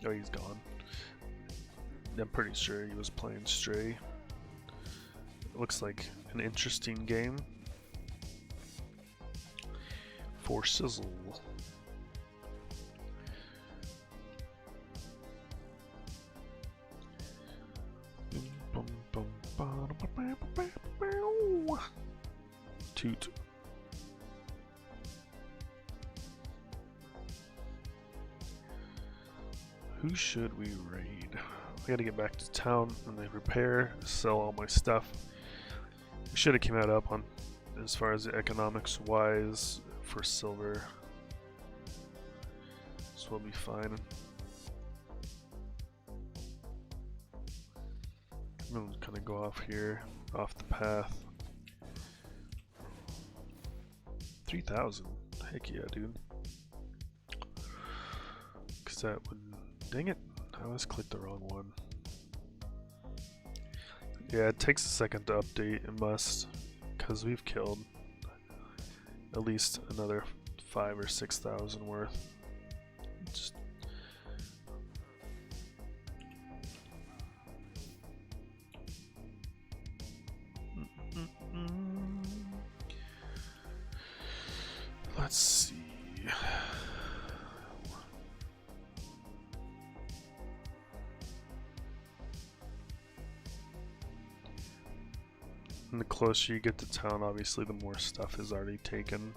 Oh, he's gone. I'm pretty sure he was playing Stray. It looks like an interesting game. For sizzle. Toot. Who should we raid? I gotta get back to town and then repair, sell all my stuff. We should have came out up on as far as the economics wise for silver. So we'll be fine. I'm gonna kind of go off here, off the path. 3,000. Heck yeah, dude. Cause that would. Dang it. I always clicked the wrong one. Yeah, it takes a second to update. It must. Because we've killed at least another 5,000 or 6,000 worth. Just let's see. And the closer you get to town, obviously, the more stuff is already taken.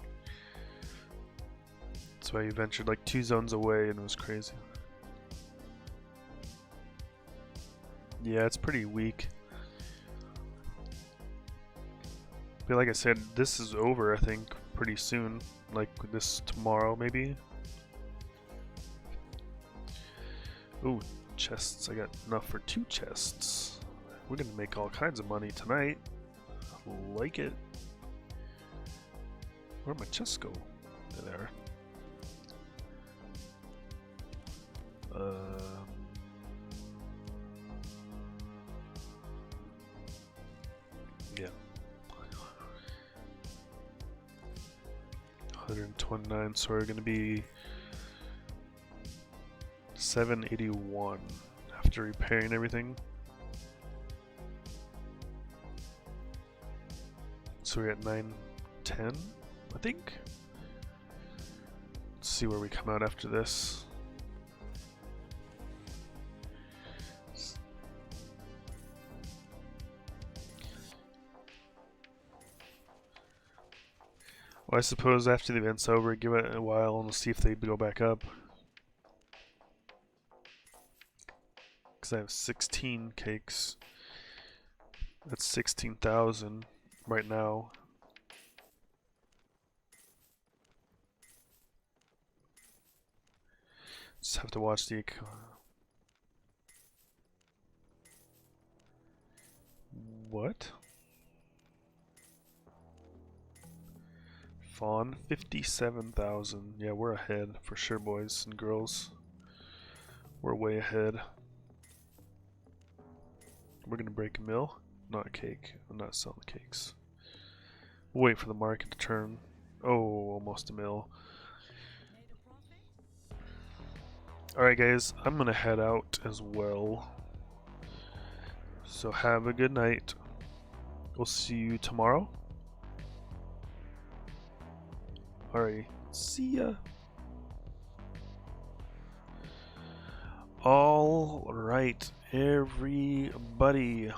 That's why you ventured like 2 zones away and it was crazy. Yeah, it's pretty weak. But like I said, this is over, I think, pretty soon. Like this tomorrow, maybe? Ooh, chests. I got enough for 2 chests. We're gonna make all kinds of money tonight. Like it. Where'd my chests go? There. Yeah. 129, so we're gonna be 781 after repairing everything. So we're at 910, I think. Let's see where we come out after this. Well, I suppose after the event's over, give it a while and we'll see if they go back up. Because I have 16 cakes. That's 16,000 right now. Just have to watch the what? Fawn 57,000. Yeah, we're ahead for sure, boys and girls. We're way ahead. We're gonna break a mill, not a cake. I'm not selling cakes. We'll wait for the market to turn. Oh, almost a mill. Alright guys, I'm gonna head out as well. So have a good night. We'll see you tomorrow. Alright, see ya. Alright, everybody.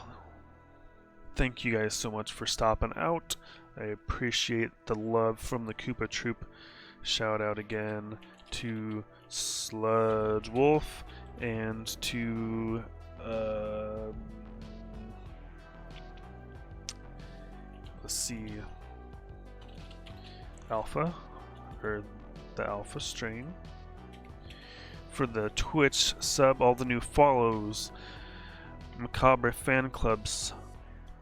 Thank you guys so much for stopping out. I appreciate the love from the Koopa Troop. Shout out again to Sludge Wolf and to let's see, Alpha, or the Alpha strain, for the Twitch sub, all the new follows, Macabre fan clubs,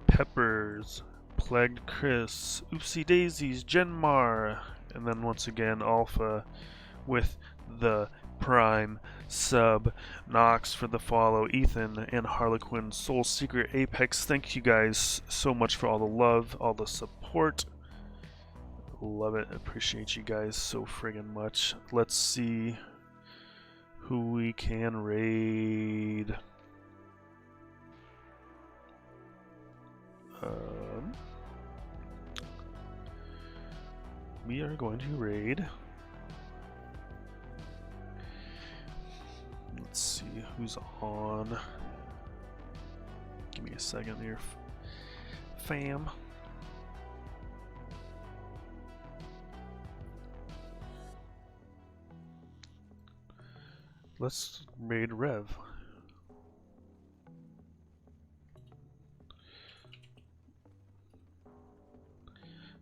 Peppers, Plagued Chris, Oopsie Daisies, Genmar, and then once again Alpha with the Prime sub, Nox for the follow, Ethan and Harlequin, Soul Secret, Apex. Thank you guys so much for all the love, all the support. Love it. Appreciate you guys so friggin' much. Let's see who we can raid. We are going to raid. Let's see who's on. Give me a second here, fam. Let's raid Rev.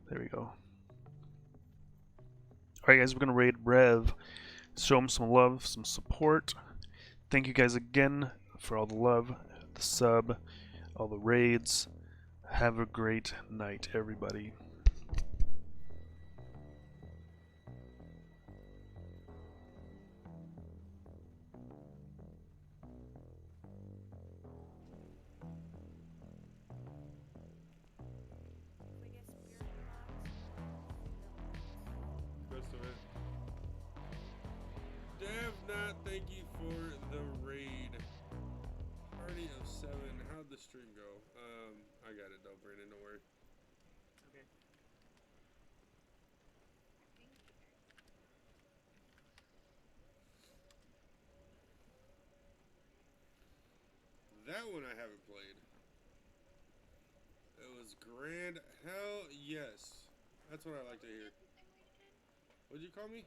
There we go. Alright guys, we're gonna raid Rev. Show him some love, some support. Thank you guys again for all the love, the sub, all the raids. Have a great night, everybody. Best of it. Devnat, thank you for the raid. Party of 7. How'd the stream go? I got it though, Brandon, don't worry. Okay. That one I haven't played. It was grand. Hell yes. That's what I like to hear. What'd you call me?